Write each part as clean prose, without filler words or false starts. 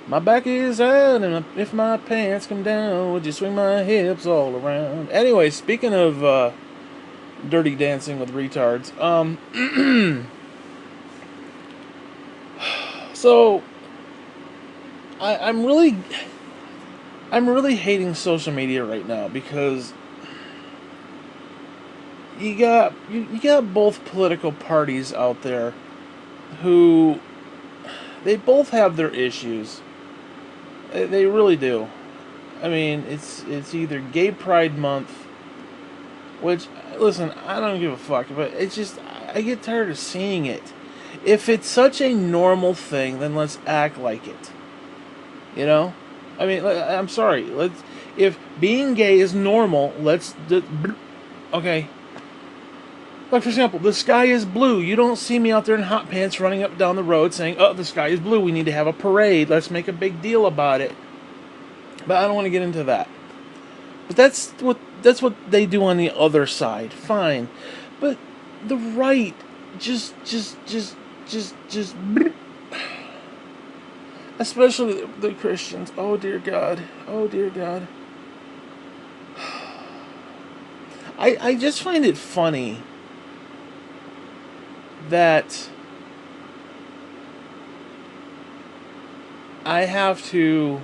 My back is out, and if my pants come down, would you swing my hips all around? Anyway, speaking of dirty dancing with retards, so I'm really hating social media right now because you got both political parties out there who they both have their issues. They really do. I mean, it's either Gay Pride Month, which listen, I don't give a fuck, but it's just I get tired of seeing it. If it's such a normal thing, then let's act like it. You know? I mean, I'm sorry. Let's if being gay is normal, okay. Like, for example, the sky is blue. You don't see me out there in hot pants running up down the road saying, oh, the sky is blue. We need to have a parade. Let's make a big deal about it. But I don't want to get into that. But that's what they do on the other side. Fine. But the right just especially the Christians. Oh dear God. Oh dear God. I just find it funny that I have to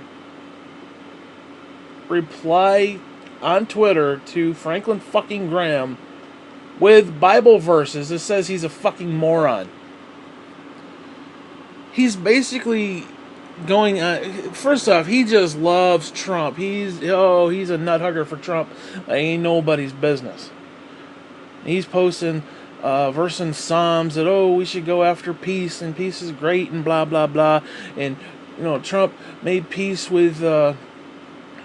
reply on Twitter to Franklin fucking Graham with Bible verses that says he's a fucking moron. He's basically going first off, he just loves Trump. He's a nut hugger for Trump. Ain't nobody's business. He's posting verse in Psalms that we should go after peace and peace is great and blah blah blah, and Trump made peace with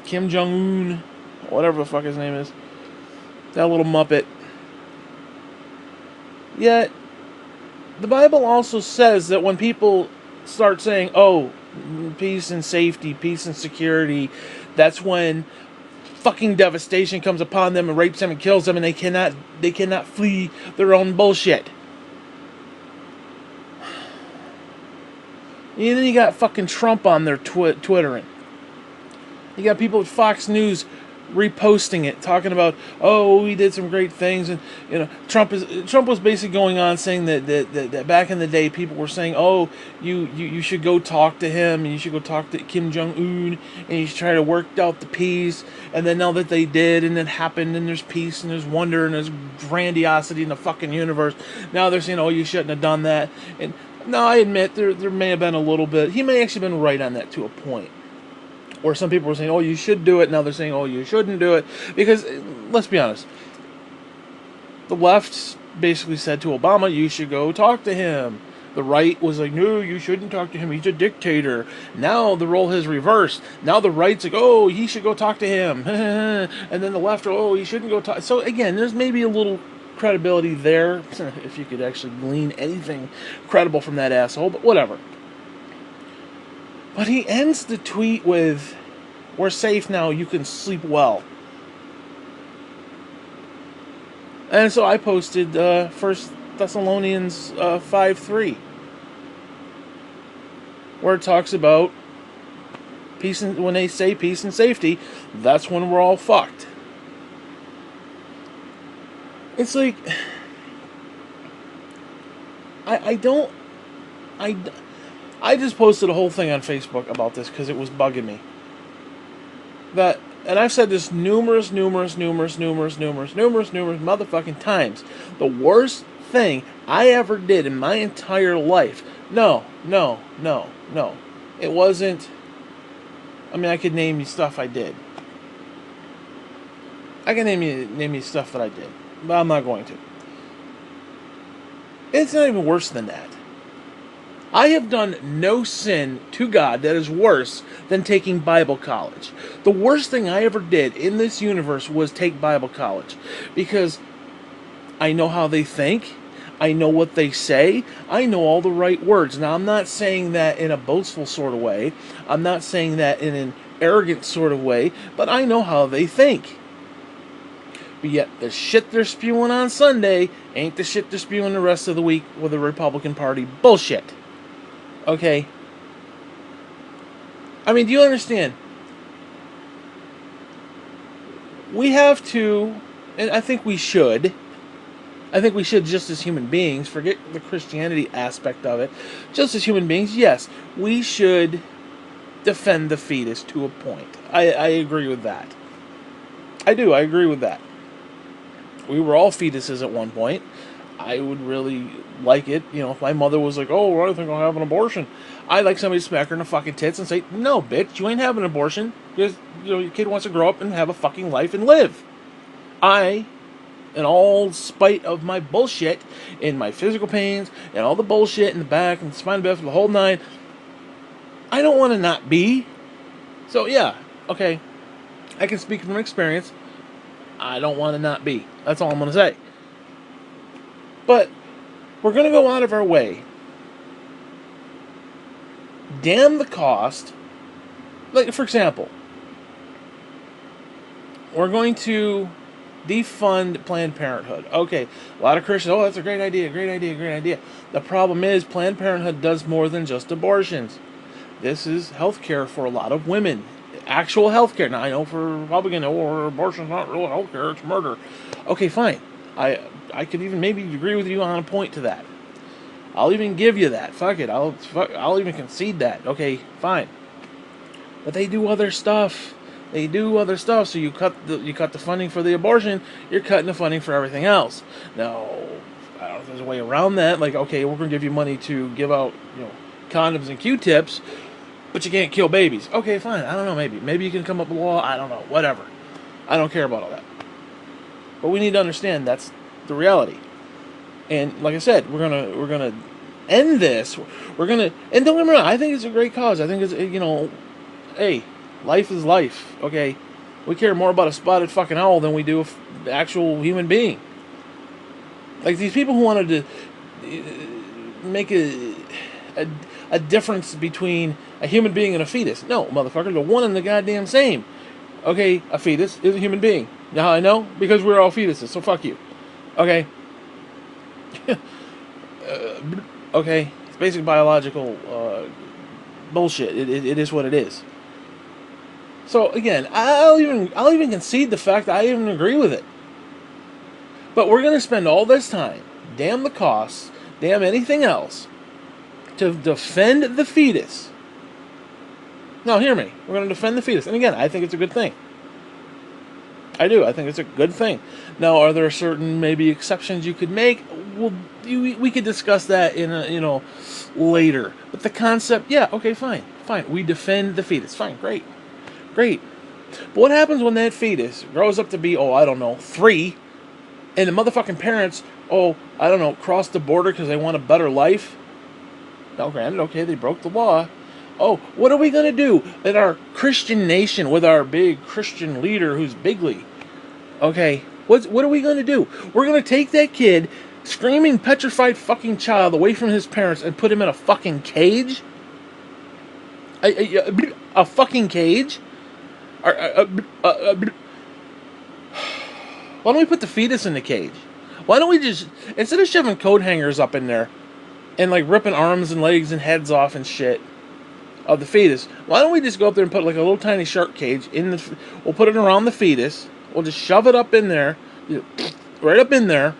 Kim Jong Un, whatever the fuck his name is, that little muppet. Yet the Bible also says that when people start saying, "Oh, peace and safety, peace and security," that's when fucking devastation comes upon them and rapes them and kills them, and they cannot flee their own bullshit. And then you got fucking Trump on there twittering. You got people at Fox News reposting it, talking about, oh, we did some great things, and Trump was basically going on saying that back in the day people were saying, oh, you should go talk to him, and you should go talk to Kim Jong Un, and you should try to work out the peace, and then now that they did, and it happened, and there's peace, and there's wonder, and there's grandiosity in the fucking universe, now they're saying, oh, you shouldn't have done that. And now I admit there may have been a little bit, he may actually been right on that to a point. Or some people were saying, oh, you should do it. Now they're saying, oh, you shouldn't do it. Because, let's be honest, the left basically said to Obama, you should go talk to him. The right was like, no, you shouldn't talk to him. He's a dictator. Now the role has reversed. Now the right's like, oh, he should go talk to him. And then the left, oh, he shouldn't go talk. So, again, there's maybe a little credibility there, if you could actually glean anything credible from that asshole, but whatever. But he ends the tweet with, we're safe now, you can sleep well. And so I posted 1 Thessalonians 5:3, where it talks about peace, and when they say peace and safety, that's when we're all fucked. It's like, I just posted a whole thing on Facebook about this because it was bugging me. And I've said this numerous motherfucking times. The worst thing I ever did in my entire life. No. It wasn't. I mean, I could name you stuff I did. I can name you stuff that I did, but I'm not going to. It's not even worse than that. I have done no sin to God that is worse than taking Bible college. The worst thing I ever did in this universe was take Bible college. Because I know how they think. I know what they say. I know all the right words. Now, I'm not saying that in a boastful sort of way. I'm not saying that in an arrogant sort of way. But I know how they think. But yet, the shit they're spewing on Sunday ain't the shit they're spewing the rest of the week with the Republican Party. Bullshit. Okay. I mean, do you understand? We have to, and I think we should. I think we should, just as human beings, forget the Christianity aspect of it. Just as human beings, yes, we should defend the fetus to a point. I agree with that. I do. I agree with that. We were all fetuses at one point. I would really like it, if my mother was like, oh, I think I'll have an abortion. I'd like somebody to smack her in the fucking tits and say, no, bitch, you ain't having an abortion. Because, your kid wants to grow up and have a fucking life and live. In all spite of my bullshit, and my physical pains, and all the bullshit in the back, and the spine and the whole nine, I don't want to not be. So, yeah, okay. I can speak from experience. I don't want to not be. That's all I'm going to say. But we're going to go out of our way. Damn the cost. Like, for example, we're going to defund Planned Parenthood. Okay, a lot of Christians, oh, that's a great idea, great idea, great idea. The problem is Planned Parenthood does more than just abortions. This is health care for a lot of women. Actual health care. Now, I know for Republican, abortion's not real health care, it's murder. Okay, fine. I could even maybe agree with you on a point to that. I'll even give you that. Fuck it. I'll even concede that. Okay, fine. But they do other stuff. They do other stuff. So you cut the funding for the abortion. You're cutting the funding for everything else. Now, I don't know if there's a way around that. Like, okay, we're going to give you money to give out, condoms and Q-tips, but you can't kill babies. Okay, fine. I don't know. Maybe you can come up with a law. I don't know. Whatever. I don't care about all that. But we need to understand that's the reality. And like I said, we're gonna end this. And don't get me wrong, I think it's a great cause. I think it's, hey, life is life. Okay, we care more about a spotted fucking owl than we do the actual human being. Like these people who wanted to make a difference between a human being and a fetus. No, motherfucker, they're one and the goddamn same. Okay, a fetus is a human being. You know how I know? Because we're all fetuses, so fuck you. Okay. Okay, it's basic biological bullshit. It is what it is. So again, I'll even concede the fact that I even agree with it. But we're gonna spend all this time, damn the costs, damn anything else, to defend the fetus. Now hear me. We're gonna defend the fetus, and again, I think it's a good thing. I do. I think it's a good thing. Now, are there certain maybe exceptions you could make? Well, we could discuss that in later. But the concept, yeah, okay, fine. We defend the fetus. Fine, great. But what happens when that fetus grows up to be, 3, and the motherfucking parents, cross the border because they want a better life? Now, granted, okay, they broke the law. Oh, what are we going to do in our Christian nation with our big Christian leader who's bigly? Okay, what are we going to do? We're going to take that kid, screaming, petrified fucking child, away from his parents and put him in a fucking cage? A fucking cage? Why don't we put the fetus in the cage? Why don't we just, instead of shoving coat hangers up in there and like ripping arms and legs and heads off and shit of the fetus, why don't we just go up there and put like a little tiny shark cage we'll put it around the fetus, we'll just shove it up in there, right up in there,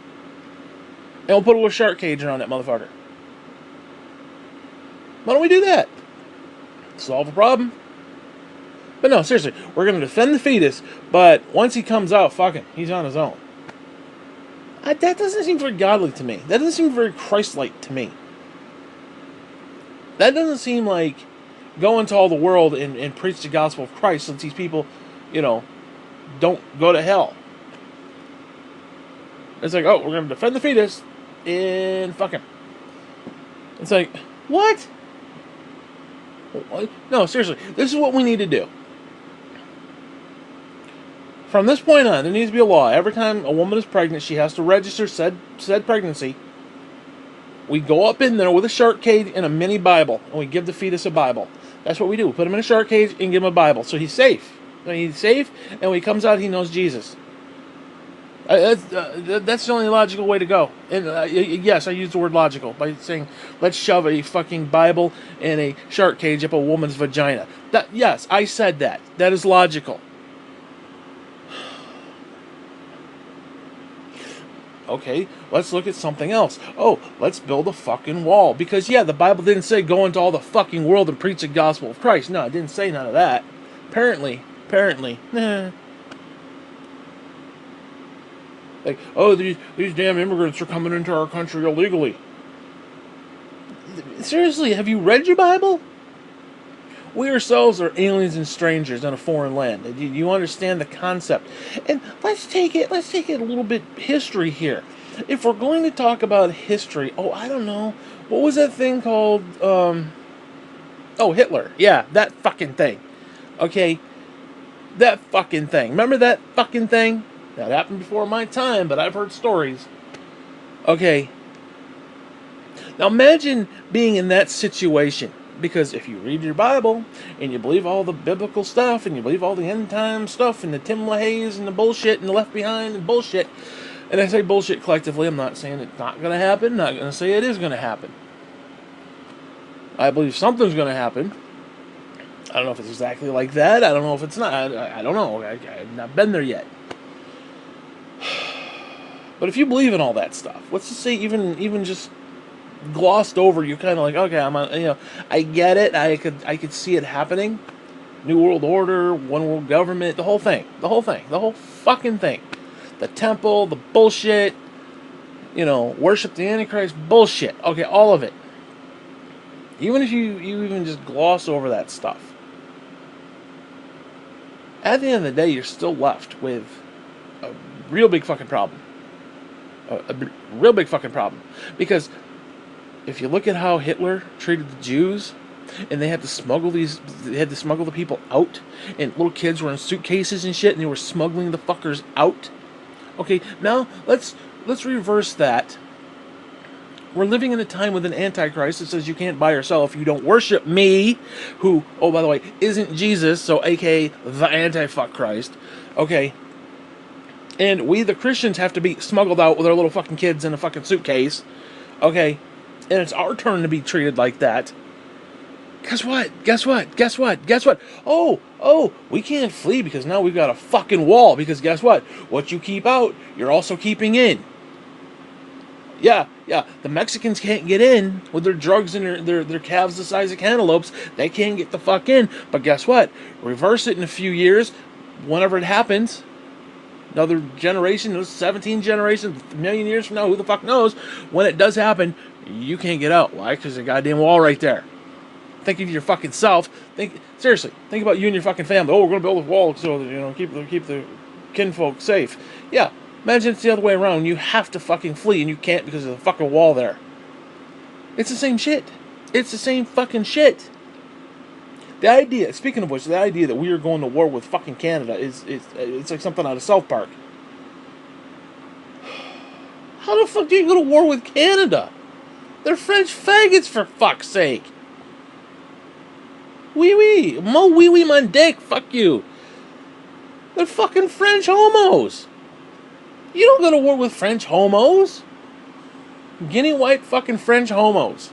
and we'll put a little shark cage around that motherfucker. Why don't we do that? Solve a problem. But no, seriously, we're going to defend the fetus, but once he comes out, fucking, he's on his own. That doesn't seem very godly to me. That doesn't seem very Christ-like to me. That doesn't seem like go into all the world and preach the gospel of Christ since these people, don't go to hell. It's like, we're going to defend the fetus and fuck him. It's like, what? No, seriously, this is what we need to do. From this point on, there needs to be a law. Every time a woman is pregnant, she has to register said pregnancy. We go up in there with a shark cage and a mini Bible, and we give the fetus a Bible. That's what we do. We put him in a shark cage and give him a Bible, so he's safe. He's safe, and when he comes out, he knows Jesus. That's the only logical way to go. And yes, I use the word logical by saying, let's shove a fucking Bible and a shark cage up a woman's vagina. Yes, I said that. That is logical. Okay, let's look at something else. Oh, let's build a fucking wall. Because, yeah, the Bible didn't say go into all the fucking world and preach the gospel of Christ. No, it didn't say none of that. Apparently. Like, oh, these damn immigrants are coming into our country illegally. Seriously, have you read your Bible? We ourselves are aliens and strangers in a foreign land. Do you understand the concept? And let's take it a little bit history here. If we're going to talk about history, I don't know. What was that thing called? Hitler. Yeah, that fucking thing. Okay, that fucking thing. Remember that fucking thing? That happened before my time, but I've heard stories. Okay. Now imagine being in that situation. Because if you read your Bible, and you believe all the biblical stuff, and you believe all the end time stuff, and the Tim LaHaye's, and the bullshit, and the Left Behind, and bullshit, and I say bullshit collectively, I'm not saying it's not going to happen, not going to say it is going to happen. I believe something's going to happen. I don't know if it's exactly like that, I don't know if it's not, I don't know, I've not been there yet. But if you believe in all that stuff, let's just say even just glossed over, you're kind of like, okay, I get it, I could see it happening. New World Order, one world government, the whole fucking thing. The temple, the bullshit, worship the Antichrist, bullshit. Okay, all of it. Even if you even just gloss over that stuff, at the end of the day, you're still left with a real big fucking problem. A real big fucking problem. Because if you look at how Hitler treated the Jews, and they had to smuggle the people out, and little kids were in suitcases and shit, and they were smuggling the fuckers out. Okay, now let's reverse that. We're living in a time with an antichrist that says you can't buy or sell if you don't worship me, who, oh, by the way, isn't Jesus, so aka the anti-fuck Christ. Okay. And we, the Christians, have to be smuggled out with our little fucking kids in a fucking suitcase. Okay. And it's our turn to be treated like that. Guess what? Oh, we can't flee because now we've got a fucking wall. Because guess what? What you keep out, you're also keeping in. Yeah. The Mexicans can't get in with their drugs and their calves the size of cantaloupes. They can't get the fuck in. But guess what? Reverse it in a few years, whenever it happens. Another generation, 17 generations, a million years from now, who the fuck knows? When it does happen, you can't get out. Why? Because there's a goddamn wall right there. Think of your fucking self. Seriously, think about you and your fucking family. Oh, we're going to build a wall so that, keep the kinfolk safe. Yeah, imagine it's the other way around. You have to fucking flee, and you can't because of the fucking wall there. It's the same shit. It's the same fucking shit. The idea, speaking of which, the idea that we are going to war with fucking Canada it's like something out of South Park. How the fuck do you go to war with Canada? They're French faggots, for fuck's sake. Oui, mo oui, mon dick, fuck you. They're fucking French homos. You don't go to war with French homos. Guinea white fucking French homos.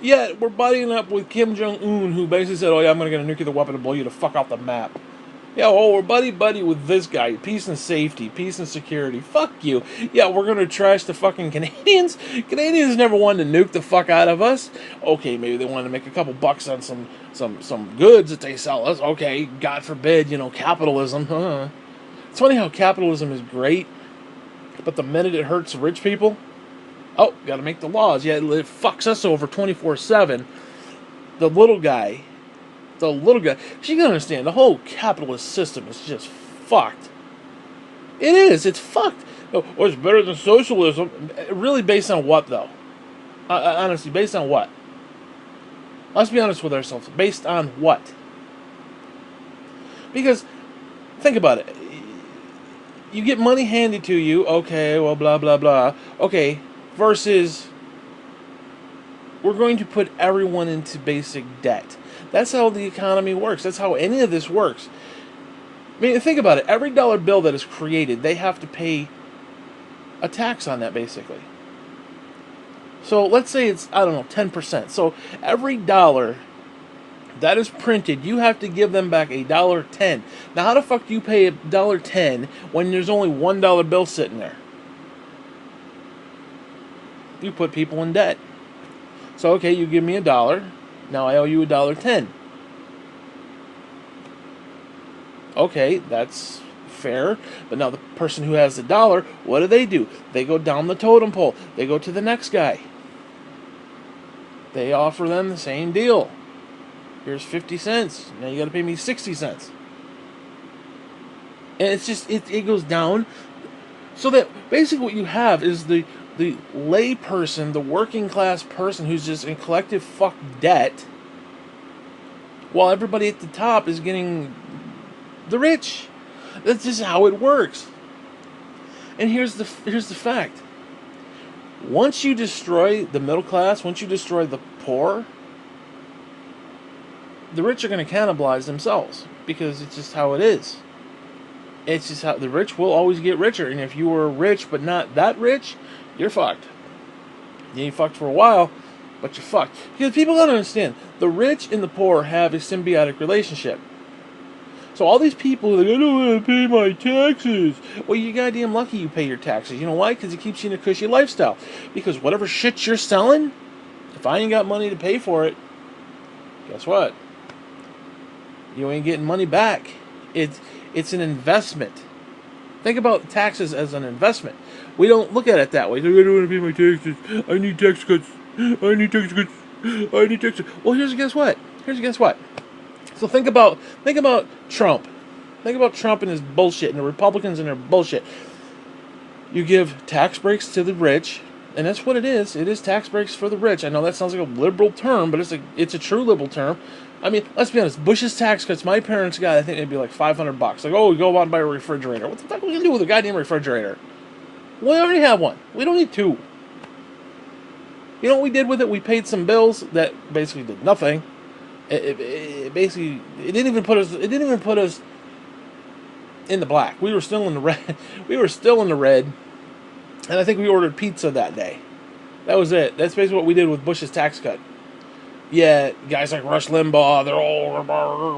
Yeah, we're buddying up with Kim Jong-un, who basically said, oh yeah, I'm going to get a nuclear weapon to blow you the fuck off the map. Yeah, we're buddy with this guy. Peace and safety, peace and security. Fuck you. Yeah, we're going to trash the fucking Canadians. Canadians never wanted to nuke the fuck out of us. Okay, maybe they wanted to make a couple bucks on some goods that they sell us. Okay, God forbid, capitalism. It's funny how capitalism is great, but the minute it hurts rich people, oh, got to make the laws. Yeah, it fucks us over 24/7. The little guy, you gotta understand, the whole capitalist system is just fucked. It is, it's fucked. Oh, it's better than socialism. Really, based on what, though? Honestly, based on what? Let's be honest with ourselves. Based on what? Because, think about it. You get money handed to you, okay, well, blah, blah, blah. Okay, versus we're going to put everyone into basic debt. That's how the economy works. That's how any of this works. I mean, think about it. Every dollar bill that is created, they have to pay a tax on that, basically. So let's say it's, I don't know, 10%. So every dollar that is printed, you have to give them back $1.10. Now, how the fuck do you pay $1.10 when there's only $1 bill sitting there? You put people in debt. So, okay, you give me $1. Now I owe you $1.10. Okay, that's fair. But now the person who has the dollar, what do? They go down the totem pole. They go to the next guy. They offer them the same deal. Here's 50 cents. Now you got to pay me 60 cents. And it's just, it goes down. So that basically what you have is the lay person, the working class person who's just in collective fuck debt, while everybody at the top is getting the rich. That's just how it works. And here's the fact. Once you destroy the middle class, once you destroy the poor, the rich are going to cannibalize themselves, because it's just how it is. It's just how the rich will always get richer, and if you were rich but not that rich, you're fucked. You ain't fucked for a while, but you're fucked. Because people don't understand, the rich and the poor have a symbiotic relationship. So all these people are like, I don't want to pay my taxes. Well, you're goddamn lucky you pay your taxes. You know why? Because it keeps you in a cushy lifestyle. Because whatever shit you're selling, if I ain't got money to pay for it, guess what? You ain't getting money back. It's an investment. Think about taxes as an investment. We don't look at it that way. I don't want to pay my taxes. I need tax cuts. I need tax cuts. I need tax cuts. Well, here's a guess what. So think about Trump. Think about Trump and his bullshit, and the Republicans and their bullshit. You give tax breaks to the rich, and that's what it is. It is tax breaks for the rich. I know that sounds like a liberal term, but it's a true liberal term. I mean, let's be honest. Bush's tax cuts, my parents got, I think it'd be like $500. Like, oh, we go out and buy a refrigerator. What the fuck are we gonna do with a goddamn refrigerator? We already have one. We don't need two. You know what we did with it? We paid some bills that basically did nothing. It basically, it didn't even put us in the black. We were still in the red. And I think we ordered pizza that day. That was it. That's basically what we did with Bush's tax cut. Yeah, guys like Rush Limbaugh, they're all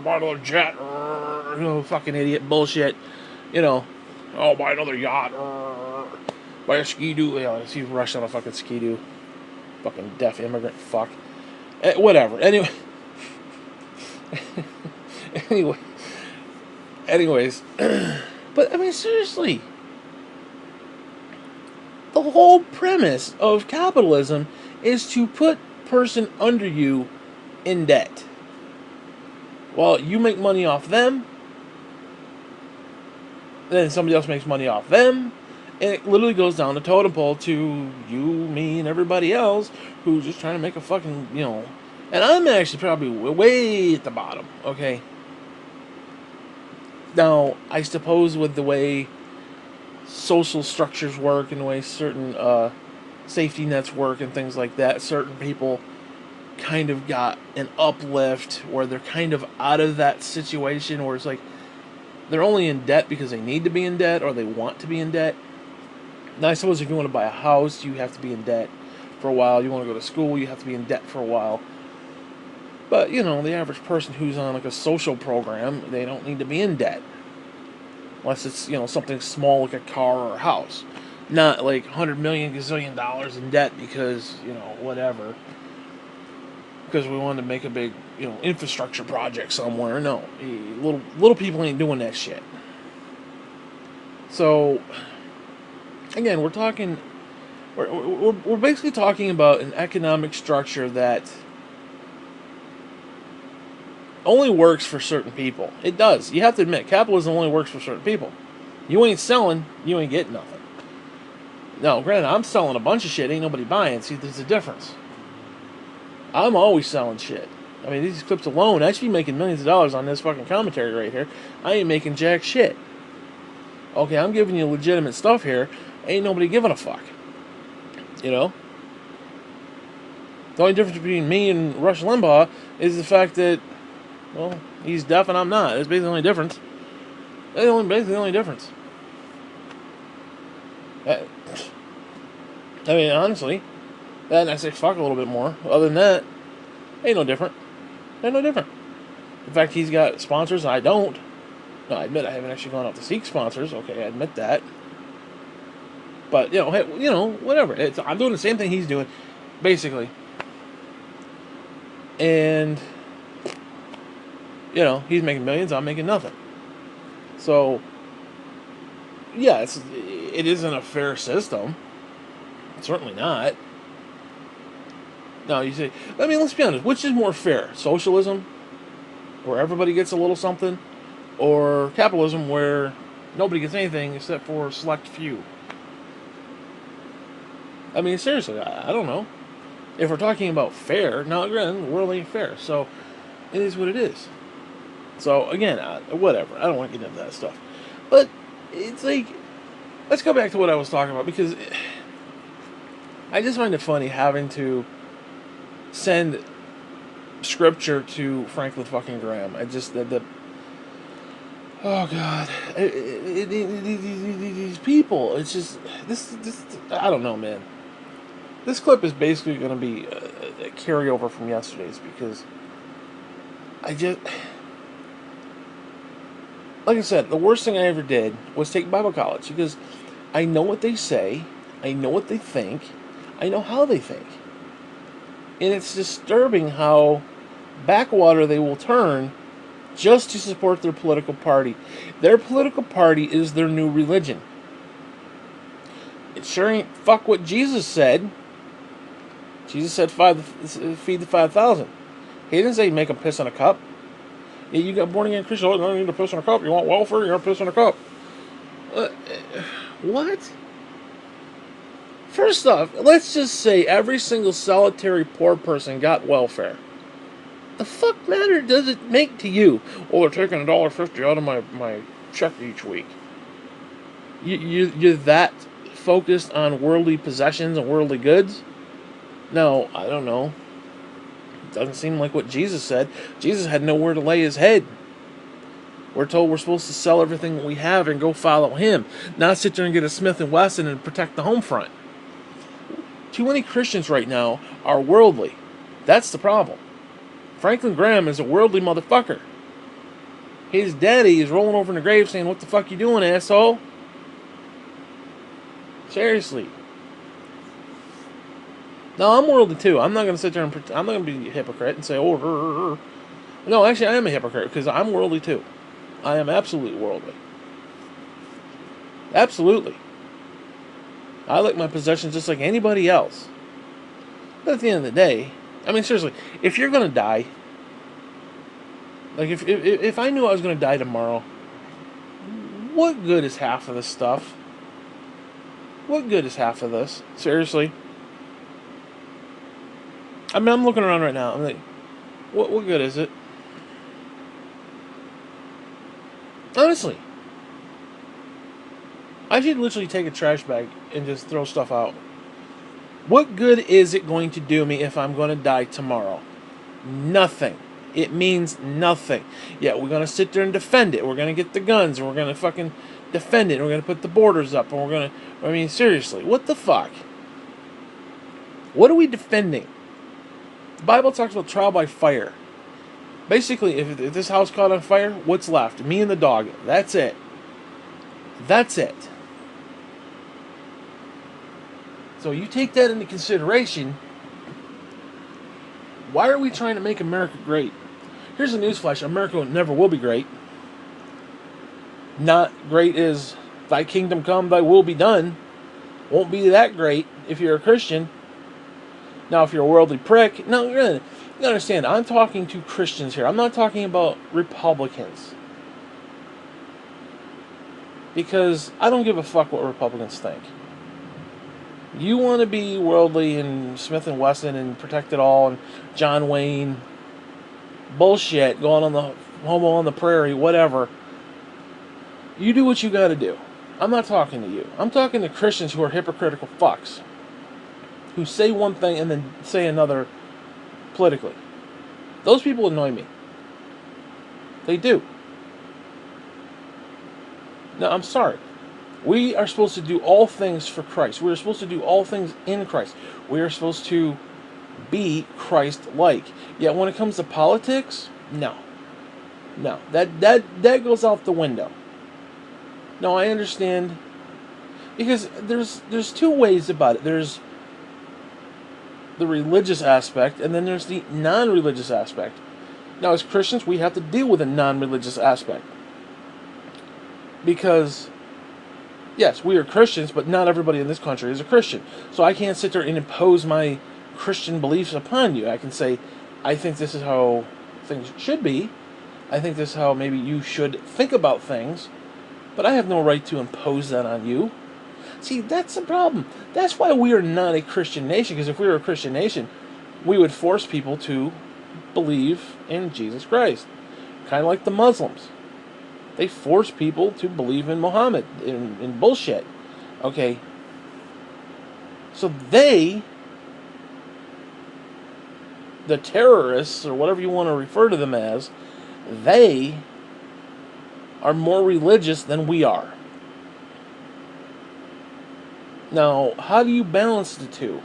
buy another jet, fucking idiot bullshit. Oh, buy another yacht, buy a ski-doo. Yeah, I see Rush on a fucking ski-doo. Fucking deaf immigrant fuck. Whatever. Anyways, but I mean, seriously, the whole premise of capitalism is to put person under you in debt. Well, you make money off them, then somebody else makes money off them, and it literally goes down the totem pole to you, me, and everybody else who's just trying to make a fucking, and I'm actually probably way at the bottom, okay? Now, I suppose with the way social structures work and the way certain safety nets work and things like that, certain people kind of got an uplift where they're kind of out of that situation where it's like they're only in debt because they need to be in debt or they want to be in debt. Now, I suppose if you want to buy a house, you have to be in debt for a while. You want to go to school, you have to be in debt for a while. But, the average person who's on like a social program, they don't need to be in debt. Unless it's, something small like a car or a house. Not like $100 million gazillion dollars in debt because, whatever. Because we wanted to make a big, infrastructure project somewhere. No, little people ain't doing that shit. So, again, we're basically talking about an economic structure that only works for certain people. It does. You have to admit, capitalism only works for certain people. You ain't selling, you ain't getting nothing. Now, granted, I'm selling a bunch of shit, ain't nobody buying. See, there's a difference. I'm always selling shit. I mean, these clips alone, I should be making millions of dollars on this fucking commentary right here. I ain't making jack shit. Okay, I'm giving you legitimate stuff here. Ain't nobody giving a fuck. The only difference between me and Rush Limbaugh is the fact that, well, he's deaf and I'm not. That's basically the only difference. That's basically the only difference. I mean, honestly, Then I say fuck a little bit more. Other than that, ain't no different. Ain't no different. In fact, he's got sponsors, I don't. No, I admit I haven't actually gone out to seek sponsors. Okay, I admit that. But hey, whatever. I'm doing the same thing he's doing, basically. And he's making millions. I'm making nothing. So yeah, it isn't a fair system. Certainly not. Now you say, let's be honest. Which is more fair? Socialism, where everybody gets a little something, or capitalism, where nobody gets anything except for a select few? Seriously, I don't know. If we're talking about fair, now again, the world ain't fair, so it is what it is. So again, whatever. I don't want to get into that stuff, but it's like, let's go back to what I was talking about, because I just find it funny having to send scripture to Franklin fucking Graham. I just oh god, these people. It's just this. I don't know, man. This clip is basically going to be a carryover from yesterday's, because like I said, the worst thing I ever did was take Bible college, because I know what they say, I know what they think, I know how they think. And it's disturbing how backwater they will turn just to support their political party. Their political party is their new religion. It sure ain't fuck what Jesus said. Jesus said feed the 5,000. He didn't say make them piss in a cup. Yeah, you got born again Christians. Oh, you don't need to piss in a cup. You want welfare? You're going to piss in a cup. What? First off, let's just say every single solitary poor person got welfare. The fuck matter does it make to you? Oh, they're taking $1.50 out of my check each week. You're that focused on worldly possessions and worldly goods? No, I don't know. It doesn't seem like what Jesus said. Jesus had nowhere to lay his head. We're told we're supposed to sell everything that we have and go follow him, not sit there and get a Smith & Wesson and protect the home front. Too many Christians right now are worldly. That's the problem. Franklin Graham is a worldly motherfucker. His daddy is rolling over in the grave saying, "What the fuck you doing, asshole?" Seriously. No, I'm worldly too. I'm not going to sit there and I'm not going to be a hypocrite and say, "Oh, no, actually, I am a hypocrite, because I'm worldly too. I am absolutely worldly. Absolutely. I like my possessions just like anybody else. But at the end of the day, seriously, if you're going to die, like if I knew I was going to die tomorrow, what good is half of this stuff? What good is half of this? Seriously. I'm looking around right now. I'm like, what good is it? Honestly. I should literally take a trash bag and just throw stuff out. What good is it going to do me if I'm going to die tomorrow? Nothing. It means nothing. Yeah, we're going to sit there and defend it. We're going to get the guns, and we're going to fucking defend it, and we're going to put the borders up, and we're going to... seriously, what the fuck? What are we defending? The Bible talks about trial by fire. Basically, if this house caught on fire, what's left? Me and the dog. That's it. That's it. So you take that into consideration. Why are we trying to make America great? Here's a newsflash. America never will be great. Not great as thy kingdom come, thy will be done. Won't be that great if you're a Christian. Now, if you're a worldly prick, no, you understand, I'm talking to Christians here. I'm not talking about Republicans. Because I don't give a fuck what Republicans think. You want to be worldly and Smith & Wesson and protect it all and John Wayne bullshit going on the homo on the prairie, whatever. You do what you got to do. I'm not talking to you. I'm talking to Christians who are hypocritical fucks. Who say one thing and then say another politically. Those people annoy me. They do. No, I'm sorry. We are supposed to do all things for Christ. We are supposed to do all things in Christ. We are supposed to be Christ-like. Yet when it comes to politics, no. No. That goes out the window. No, I understand. Because there's two ways about it. There's the religious aspect, and then there's the non-religious aspect. Now, as Christians, we have to deal with a non-religious aspect. Because, yes, we are Christians, but not everybody in this country is a Christian. So I can't sit there and impose my Christian beliefs upon you. I can say, I think this is how things should be. I think this is how maybe you should think about things. But I have no right to impose that on you. See, that's the problem. That's why we are not a Christian nation. Because if we were a Christian nation, we would force people to believe in Jesus Christ. Kind of like the Muslims. They force people to believe in Muhammad, in bullshit. Okay. So they, the terrorists, or whatever you want to refer to them as, they are more religious than we are. Now, how do you balance the two?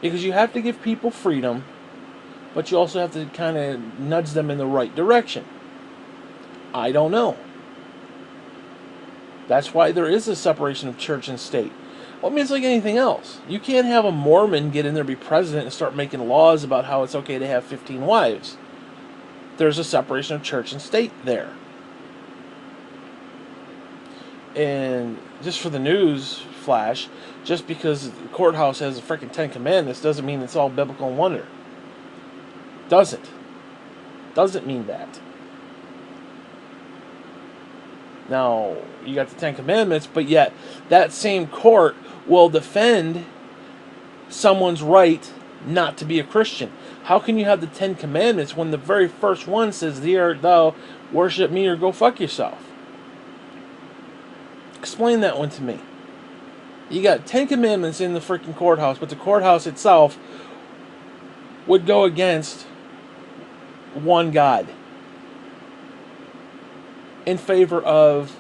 Because you have to give people freedom, but you also have to kind of nudge them in the right direction. I don't know. That's why there is a separation of church and state. Well, I mean, it's like anything else. You can't have a Mormon get in there, be president, and start making laws about how it's okay to have 15 wives. There's a separation of church and state there. And just for the news flash, just because the courthouse has a freaking 10 Commandments doesn't mean it's all biblical in wonder. Doesn't mean that. Now, you got the 10 Commandments, but yet that same court will defend someone's right not to be a Christian. How can you have the 10 Commandments when the very first one says, thou worship me or go fuck yourself? Explain that one to me. You got 10 Commandments in the freaking courthouse, but the courthouse itself would go against one God in favor of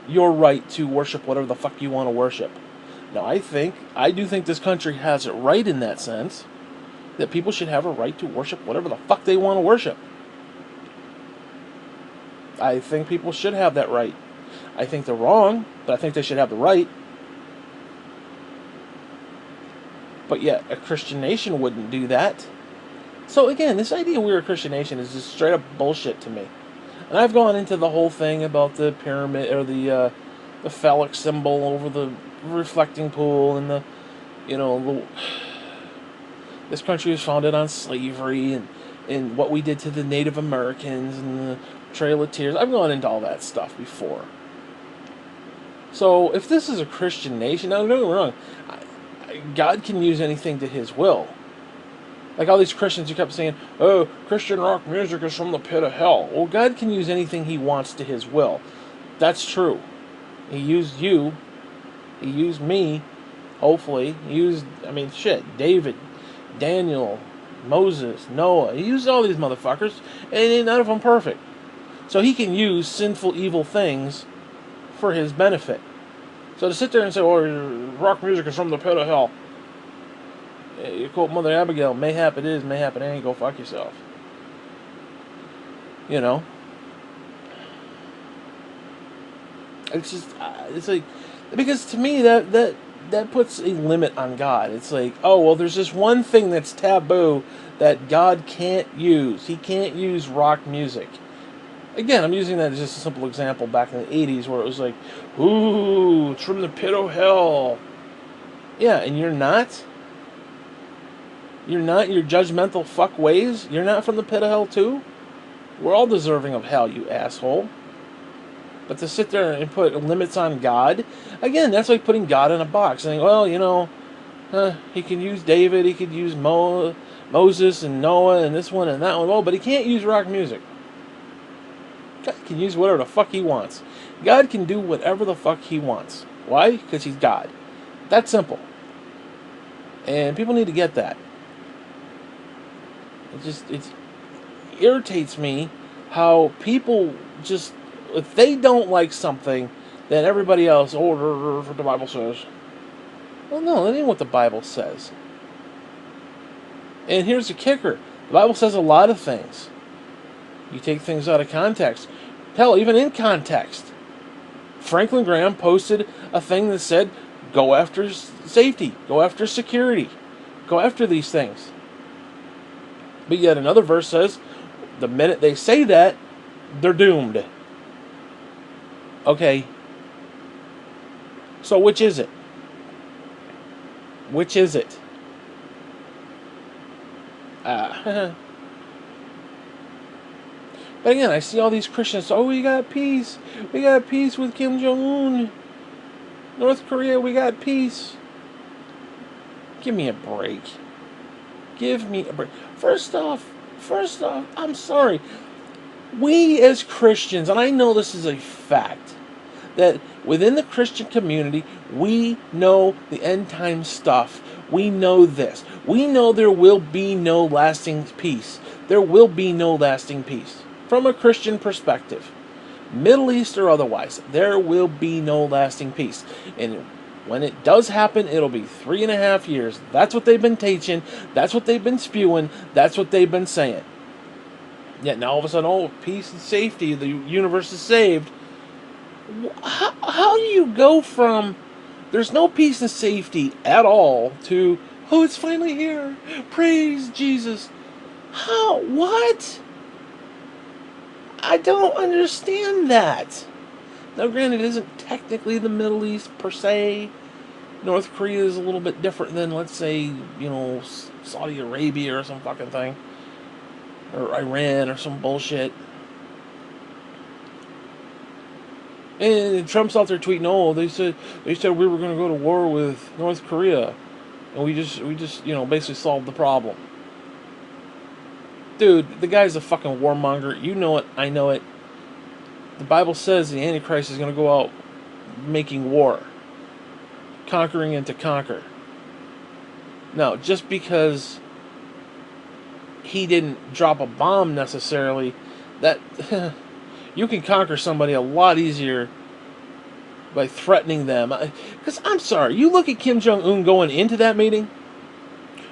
your right to worship whatever the fuck you want to worship. Now, I do think this country has it right in that sense, that people should have a right to worship whatever the fuck they want to worship. I think people should have that right. I think they're wrong, but I think they should have the right. But yet, a Christian nation wouldn't do that. So again, this idea we're a Christian nation is just straight up bullshit to me. And I've gone into the whole thing about the pyramid, or the phallic symbol over the reflecting pool, and this country was founded on slavery, and what we did to the Native Americans, and the Trail of Tears. I've gone into all that stuff before. So if this is a Christian nation, now don't get me wrong, God can use anything to His will. Like all these Christians who kept saying, oh, Christian rock music is from the pit of hell. Well, God can use anything He wants to His will. That's true. He used you. He used me, hopefully. He used, David, Daniel, Moses, Noah. He used all these motherfuckers, and none of them perfect. So He can use sinful, evil things for His benefit. So to sit there and say, oh, rock music is from the pit of hell. You quote Mother Abigail, mayhap it is, mayhap it ain't, go fuck yourself. You know? It's just, it's like, because to me that puts a limit on God. It's like, oh, well, there's this one thing that's taboo that God can't use. He can't use rock music. Again, I'm using that as just a simple example back in the 80s where it was like, ooh, it's from the pit of hell. Yeah, and you're not? You're not, your judgmental fuck ways? You're not from the pit of hell too? We're all deserving of hell, you asshole. But to sit there and put limits on God, again, that's like putting God in a box. Saying, well, He can use David, He could use Moses and Noah and this one and that one. Oh, but He can't use rock music. God can use whatever the fuck He wants. God can do whatever the fuck He wants. Why? Because He's God. That's simple. And people need to get that. It irritates me how people just, if they don't like something, then everybody else, what the Bible says. Well, no, that ain't what the Bible says. And here's the kicker. The Bible says a lot of things. You take things out of context. Hell, even in context. Franklin Graham posted a thing that said, go after safety, go after security, go after these things. But yet another verse says, the minute they say that, they're doomed. Okay. So which is it? Which is it? But again, I see all these Christians, oh, we got peace. We got peace with Kim Jong-un. North Korea, we got peace. Give me a break. Give me a break. First off, I'm sorry. We as Christians, and I know this is a fact, that within the Christian community, we know the end time stuff. We know this. We know there will be no lasting peace. There will be no lasting peace. From a Christian perspective, Middle East or otherwise, there will be no lasting peace. And when it does happen, it'll be 3.5 years. That's what they've been teaching. That's what they've been spewing. That's what they've been saying. Yet now all of a sudden, oh, peace and safety, the universe is saved. How do you go from there's no peace and safety at all to, oh, it's finally here, praise Jesus? How? What? I don't understand that. Now granted, it isn't technically the Middle East per se. North Korea is a little bit different than, let's say, Saudi Arabia or some fucking thing, or Iran or some bullshit. And Trump's out there tweeting, oh, they said we were going to go to war with North Korea, and we just basically solved the problem. Dude, the guy's a fucking warmonger. You know it, I know it. The Bible says the Antichrist is going to go out making war, conquering and to conquer. Now, just because he didn't drop a bomb necessarily, that you can conquer somebody a lot easier by threatening them. Because I'm sorry, you look at Kim Jong-un going into that meeting,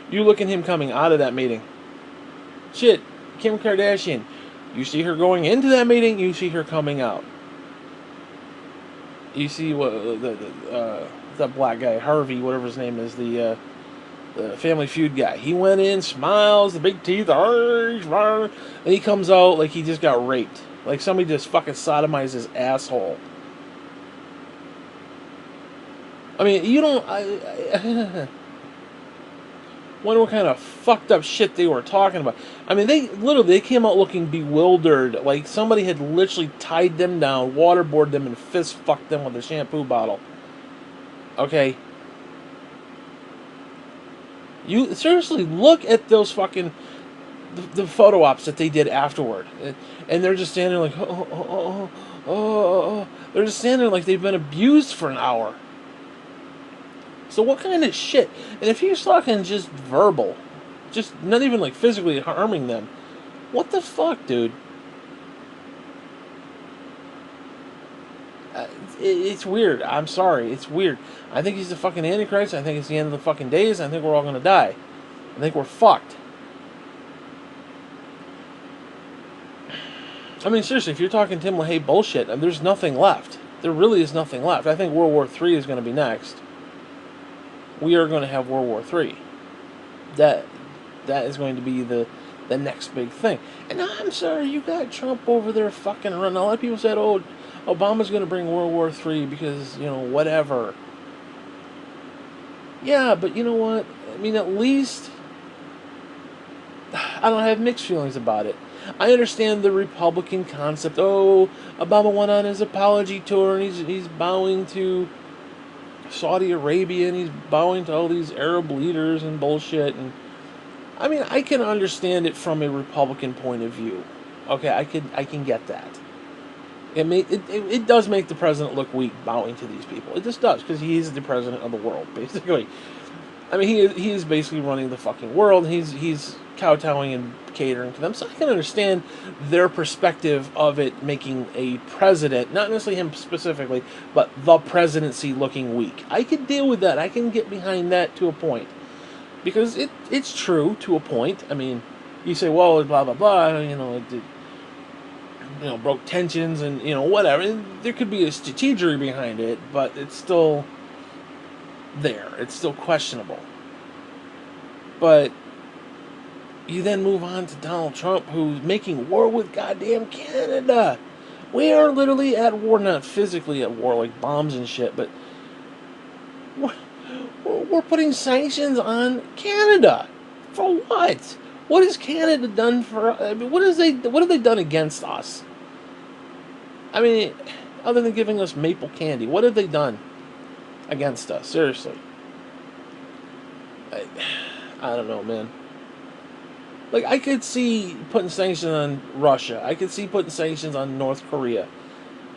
you look at him coming out of that meeting. Shit, Kim Kardashian, you see her going into that meeting, you see her coming out. You see what that black guy, Harvey, whatever his name is, the Family Feud guy. He went in, smiles, the big teeth, and he comes out like he just got raped. Like somebody just fucking sodomized his asshole. I mean, you don't... I wonder what kind of fucked up shit they were talking about. I mean, they came out looking bewildered. Like somebody had literally tied them down, waterboarded them, and fist fucked them with a shampoo bottle. Okay? You seriously look at those fucking... The photo ops that they did afterward. And they're just standing there like, They're just standing there like they've been abused for an hour. So what kind of shit? And if he's talking just verbal, just not even like physically harming them, what the fuck, dude? It's weird. I'm sorry. It's weird. I think he's the fucking Antichrist. I think it's the end of the fucking days. I think we're all gonna die. I think we're fucked. I mean, seriously, if you're talking Tim LaHaye bullshit, there's nothing left. There really is nothing left. I think World War III is going to be next. We are going to have World War III. That is going to be the next big thing. And I'm sorry, you got Trump over there fucking running. A lot of people said, oh, Obama's going to bring World War III because, whatever. Yeah, but you know what? I mean, at least I don't have mixed feelings about it. I understand the Republican concept. Oh, Obama went on his apology tour and he's bowing to Saudi Arabia and he's bowing to all these Arab leaders and bullshit. And I mean, I can understand it from a Republican point of view. Okay, I can get that. It does make the president look weak bowing to these people. It just does, because he's the president of the world, basically. I mean, he is basically running the fucking world. He's kowtowing and catering to them, so I can understand their perspective of it making a president, not necessarily him specifically, but the presidency looking weak. I can deal with that. I can get behind that to a point. Because it's true to a point. I mean, you say, well, blah, blah, blah, broke tensions and, whatever. And there could be a strategy behind it, but it's still there. It's still questionable. But you then move on to Donald Trump, who's making war with goddamn Canada. We are literally at war, not physically at war, like bombs and shit, but we're putting sanctions on Canada. For what? What has Canada done for? I mean, what have they done against us? I mean, other than giving us maple candy, what have they done against us? Seriously, I don't know, man. Like, I could see putting sanctions on Russia. I could see putting sanctions on North Korea.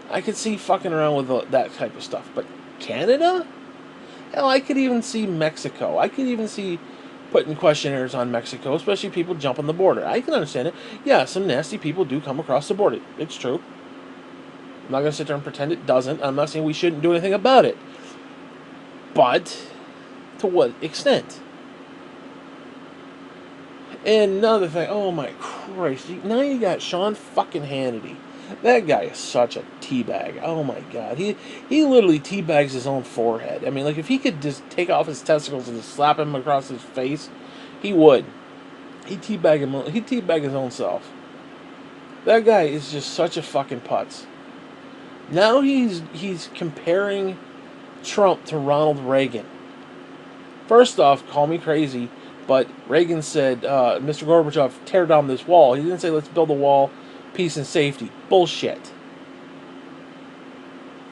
I could see fucking around with that type of stuff. But Canada? Hell, I could even see Mexico. I could even see putting questionnaires on Mexico, especially people jumping the border. I can understand it. Yeah, some nasty people do come across the border. It's true. I'm not going to sit there and pretend it doesn't. I'm not saying we shouldn't do anything about it. But, to what extent? And another thing, oh my Christ, now you got Sean fucking Hannity. That guy is such a teabag. Oh my God, he literally teabags his own forehead. I mean, like, if he could just take off his testicles and just slap him across his face, he would. He'd teabag his own self. That guy is just such a fucking putz. Now he's comparing Trump to Ronald Reagan. First off, call me crazy, but Reagan said, Mr. Gorbachev, tear down this wall. He didn't say, let's build a wall, peace and safety. Bullshit.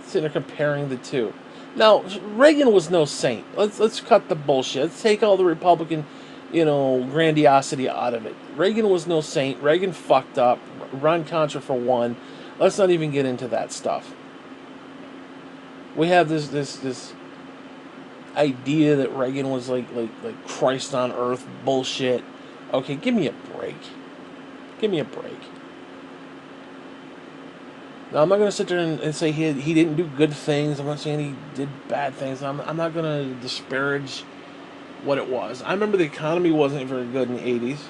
Sitting there comparing the two. Now, Reagan was no saint. Let's cut the bullshit. Let's take all the Republican, grandiosity out of it. Reagan was no saint. Reagan fucked up. Ron Contra for one. Let's not even get into that stuff. We have this idea that Reagan was like Christ on earth bullshit. Okay, give me a break. Give me a break. Now, I'm not going to sit there and say he didn't do good things. I'm not saying he did bad things. I'm not going to disparage what it was. I remember the economy wasn't very good in the 80s.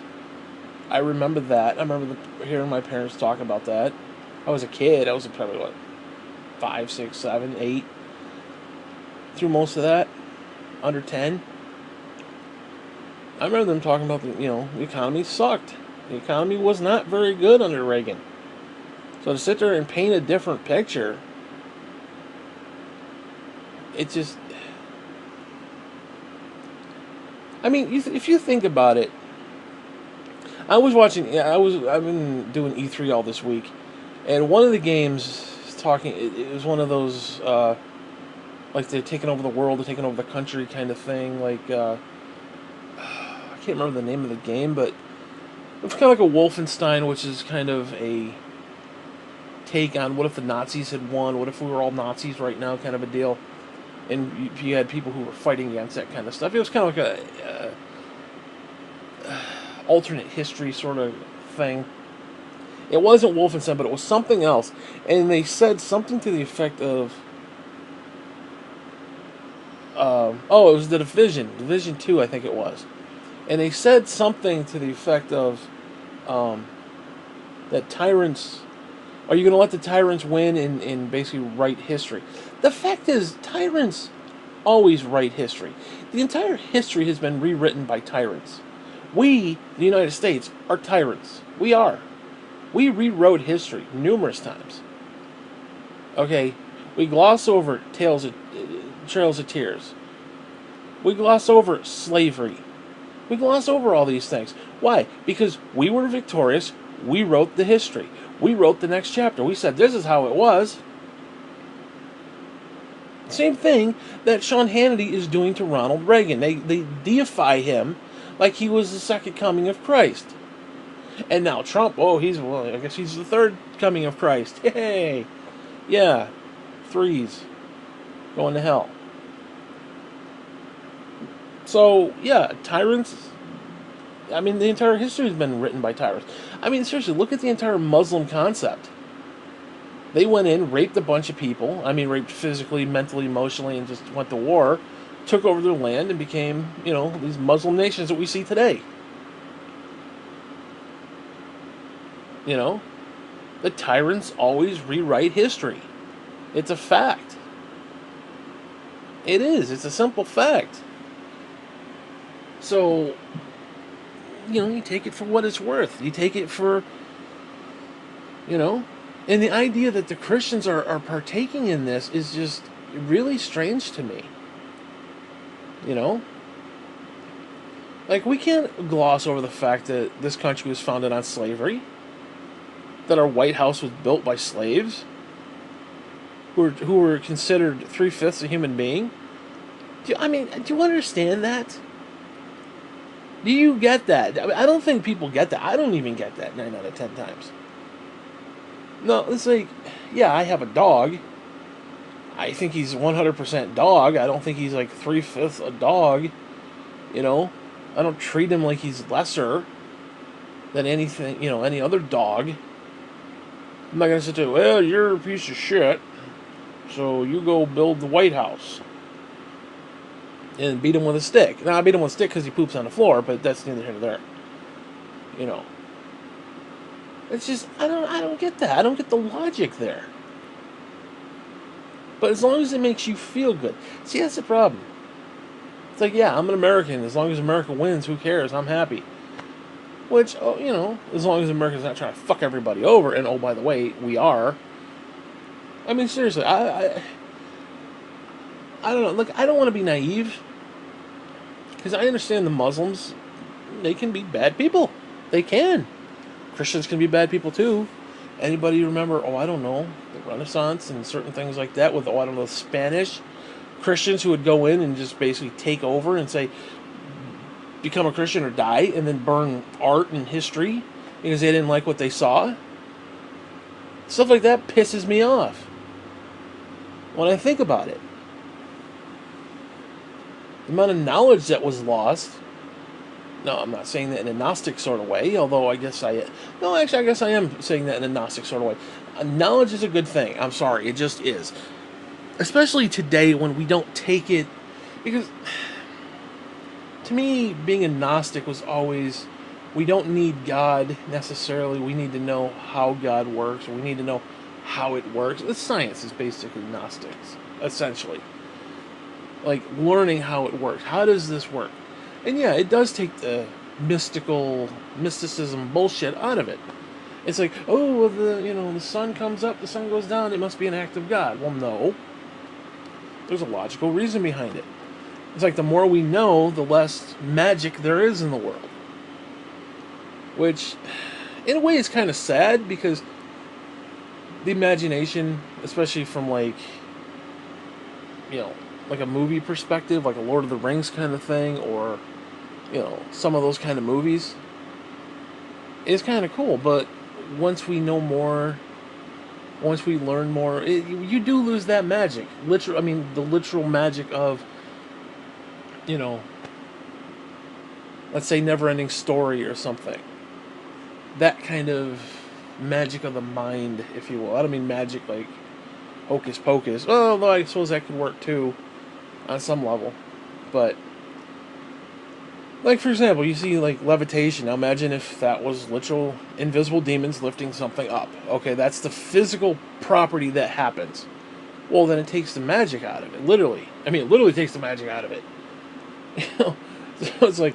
I remember that. I remember hearing my parents talk about that. I was a kid. I was probably, 5, 6, 7, 8. Through most of that. Under 10. I remember them talking about the economy sucked. The economy was not very good under Reagan. So to sit there and paint a different picture, it just... I mean, if you think about it, I've been doing E3 all this week, and one of the games it was one of those, like they're taking over the world, they're taking over the country kind of thing, like, I can't remember the name of the game, but it's kind of like a Wolfenstein, which is kind of a take on what if the Nazis had won, what if we were all Nazis right now, kind of a deal. And you had people who were fighting against that kind of stuff. It was kind of like a alternate history sort of thing. It wasn't Wolfenstein, but it was something else. And they said something to the effect of... it was the Division 2, I think it was. And they said something to the effect of that tyrants... Are you going to let the tyrants win and basically write history? The fact is, tyrants always write history. The entire history has been rewritten by tyrants. We, the United States, are tyrants. We are. We rewrote history numerous times. Okay? We gloss over Trails of Tears. We gloss over slavery. We gloss over all these things. Why? Because we were victorious. We wrote the history. We wrote the next chapter. We said, this is how it was. Same thing that Sean Hannity is doing to Ronald Reagan. They deify him like he was the second coming of Christ. And now Trump, I guess he's the third coming of Christ. Hey! Yeah. 3s. Going to hell. So, yeah, tyrants. I mean, the entire history has been written by tyrants. I mean, seriously, look at the entire Muslim concept. They went in, raped a bunch of people. I mean, raped physically, mentally, emotionally, and just went to war, took over their land, and became, these Muslim nations that we see today. You know, the tyrants always rewrite history. It's a fact. It is. It's a simple fact. So, you take it for what it's worth. You take it for, and the idea that the Christians are partaking in this is just really strange to me. Like, we can't gloss over the fact that this country was founded on slavery, that our White House was built by slaves, who were considered 3/5 a human being. Do you understand that? Do you get that? I don't think people get that. I don't even get that 9 out of 10 times. No, it's like, yeah, I have a dog. I think he's 100% dog. I don't think he's like 3/5 a dog. I don't treat him like he's lesser than anything, any other dog. I'm not going to sit there, well, you're a piece of shit, so you go build the White House. And beat him with a stick. Now, I beat him with a stick because he poops on the floor, but that's neither here nor there. It's just, I don't get that. I don't get the logic there. But as long as it makes you feel good. See, that's the problem. It's like, yeah, I'm an American. As long as America wins, who cares? I'm happy. Which, as long as America's not trying to fuck everybody over, and oh, by the way, we are. I mean, seriously, I don't know. Look, I don't want to be naive. Because I understand the Muslims, they can be bad people. They can. Christians can be bad people too. Anybody remember, the Renaissance and certain things like that with, Spanish Christians who would go in and just basically take over and say, become a Christian or die, and then burn art and history because they didn't like what they saw? Stuff like that pisses me off when I think about it. The amount of knowledge that was lost. No, I'm not saying that in a Gnostic sort of way, although I guess I am saying that in a Gnostic sort of way. Knowledge is a good thing. I'm sorry, it just is. Especially today when we don't take it, because to me, being a Gnostic was always, we don't need God necessarily, we need to know how God works, or we need to know how it works. The science is basically Gnostics, essentially. Like, learning how it works. How does this work? And yeah, it does take the mysticism bullshit out of it. It's like, oh, the sun comes up, the sun goes down, it must be an act of God. Well, no. There's a logical reason behind it. It's like the more we know, the less magic there is in the world. Which, in a way, is kind of sad, because the imagination, especially from like a movie perspective, like a Lord of the Rings kind of thing, or some of those kind of movies, is kind of cool. But once we know more, once we learn more, you do lose that magic. The literal magic of, let's say Never-Ending Story or something. That kind of magic of the mind, if you will. I don't mean magic like hocus pocus. Well, although I suppose that could work too, on some level. But, like, for example, you see, like, levitation. Now imagine if that was literal invisible demons lifting something up. Okay, that's the physical property that happens. Well, then it takes the magic out of it, literally. I mean, it literally takes the magic out of it. So it's like,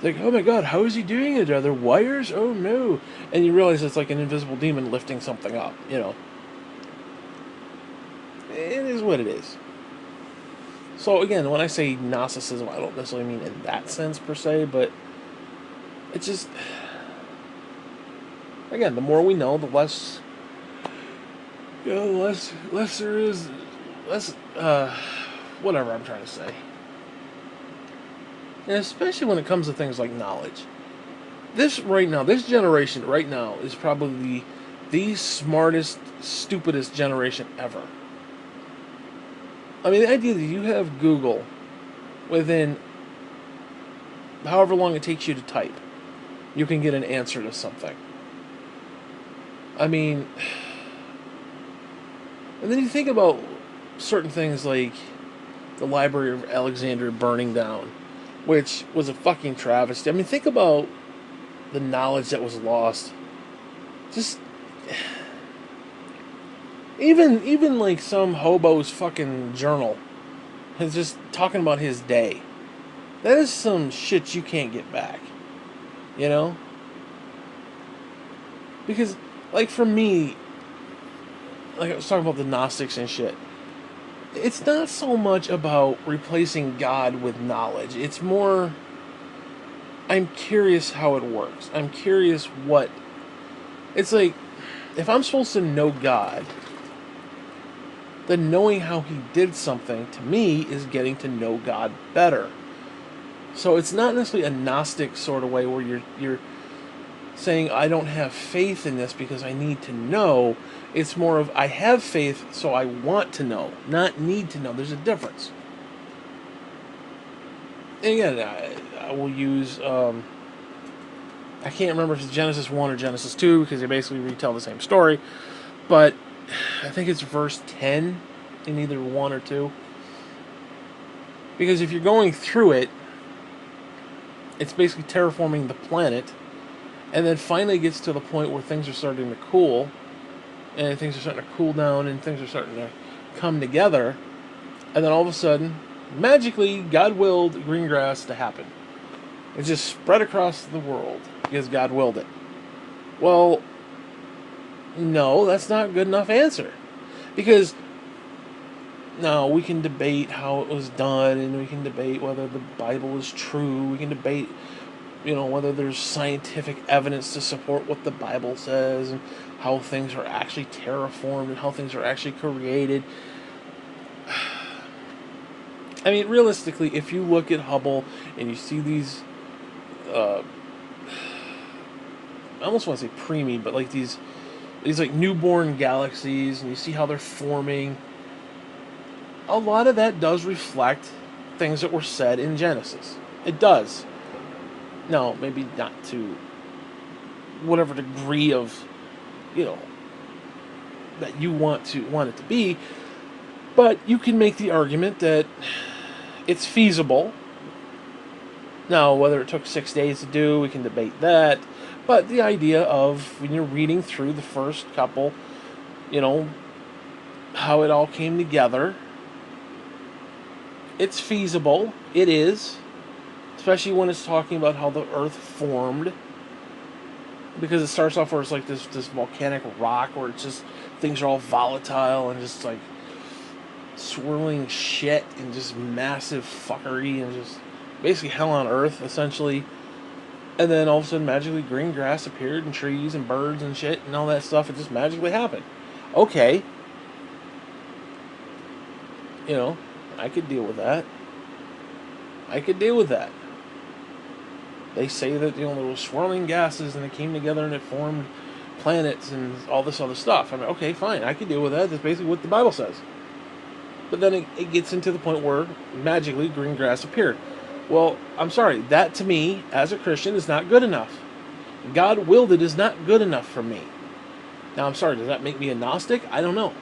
oh my god, how is he doing it? Are there wires? Oh no. And you realize it's like an invisible demon lifting something up, It is what it is. So again, when I say Gnosticism, I don't necessarily mean in that sense per se, but it's just, again, the more we know, the less, less there is, less, whatever I'm trying to say. And especially when it comes to things like knowledge. This generation right now is probably the smartest, stupidest generation ever. I mean, the idea that you have Google within however long it takes you to type, you can get an answer to something. I mean, and then you think about certain things like the Library of Alexandria burning down, which was a fucking travesty. I mean, think about the knowledge that was lost. Just even like some hobo's fucking journal is just talking about his day. That is some shit you can't get back. You know? Because, like, for me, like I was talking about the Gnostics and shit, it's not so much about replacing God with knowledge. It's more, I'm curious how it works. I'm curious what. It's like, if I'm supposed to know God, then knowing how He did something, to me, is getting to know God better. So it's not necessarily a Gnostic sort of way where you're saying, I don't have faith in this because I need to know. It's more of, I have faith, so I want to know, not need to know. There's a difference. And again, I will use, I can't remember if it's Genesis 1 or Genesis 2, because they basically retell the same story, but I think it's verse 10 in either 1 or 2. Because if you're going through it, it's basically terraforming the planet, and then finally gets to the point where things are starting to cool, and things are starting to cool down, and things are starting to come together, and then all of a sudden, magically, God willed green grass to happen. It just spread across the world because God willed it. Well, no, that's not a good enough answer. Because, now, we can debate how it was done, and we can debate whether the Bible is true, we can debate, whether there's scientific evidence to support what the Bible says, and how things are actually terraformed, and how things are actually created. I mean, realistically, if you look at Hubble, and you see these, I almost want to say preemie, but like these like newborn galaxies, and you see how they're forming, a lot of that does reflect things that were said in Genesis. It does. No, maybe not to whatever degree of, that you want it to be, but you can make the argument that it's feasible. Now, whether it took 6 days to do, we can debate that, but the idea of, when you're reading through the first couple, how it all came together, it's feasible. It is. Especially when it's talking about how the earth formed. Because it starts off where it's like this volcanic rock where it's just, things are all volatile and just like swirling shit and just massive fuckery and just basically hell on earth, essentially. And then all of a sudden, magically, green grass appeared and trees and birds and shit and all that stuff. It just magically happened. Okay. I could deal with that. They say that, there were swirling gases and it came together and it formed planets and all this other stuff. I mean, okay, fine, I can deal with that. That's basically what the Bible says. But then it gets into the point where magically green grass appeared. Well, I'm sorry, that to me, as a Christian, is not good enough. God willed it is not good enough for me. Now, I'm sorry, does that make me a Gnostic? I don't know.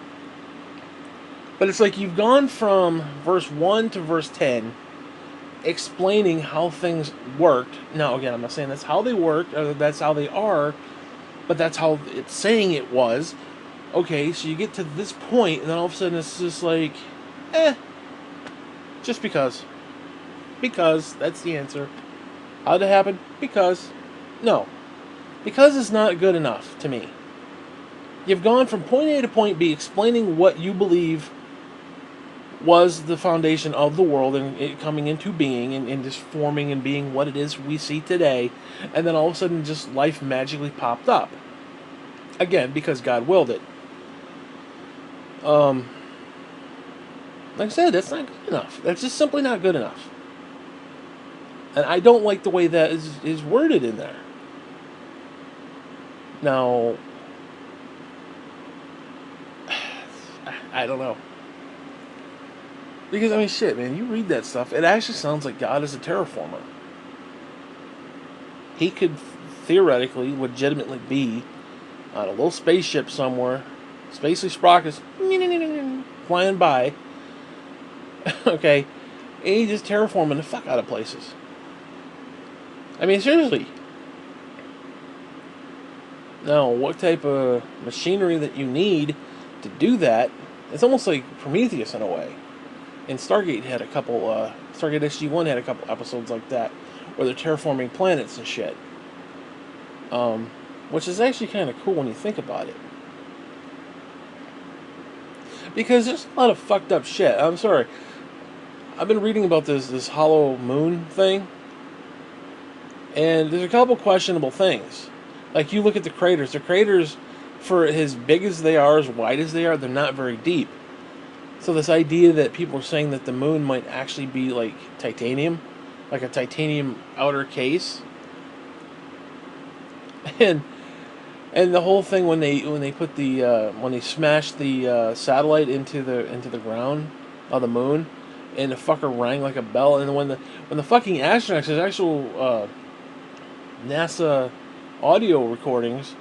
But it's like you've gone from verse 1 to verse 10 explaining how things worked. Now, again, I'm not saying that's how they work, or that's how they are, but that's how it's saying it was. Okay, so you get to this point, and then all of a sudden it's just like, just because. Because, that's the answer. How'd it happen? Because. No. Because is not good enough to me. You've gone from point A to point B explaining what you believe was the foundation of the world and it coming into being and just forming and being what it is we see today, and then all of a sudden just life magically popped up. Again, because God willed it. Like I said, that's not good enough. That's just simply not good enough. And I don't like the way that is worded in there. Now, I don't know. Because, I mean, shit, man, you read that stuff, it actually sounds like God is a terraformer. he could theoretically, legitimately be on a little spaceship somewhere, spacely sprockets flying by, okay, and he's just terraforming the fuck out of places. I mean, seriously. Now, what type of machinery that you need to do that? It's almost like Prometheus in a way. And Stargate had a couple, Stargate SG-1 had a couple episodes like that, where they're terraforming planets and shit. Which is actually kind of cool when you think about it. Because there's a lot of fucked up shit. I'm sorry. I've been reading about this hollow moon thing. And there's a couple questionable things. Like, you look at the craters. The craters, for as big as they are, as wide as they are, they're not very deep. So this idea that people are saying that the moon might actually be like titanium, like a titanium outer case. And the whole thing when they put the when they smashed the satellite into the ground of the moon, and the fucker rang like a bell. And when the fucking astronauts, there's actual NASA audio recordings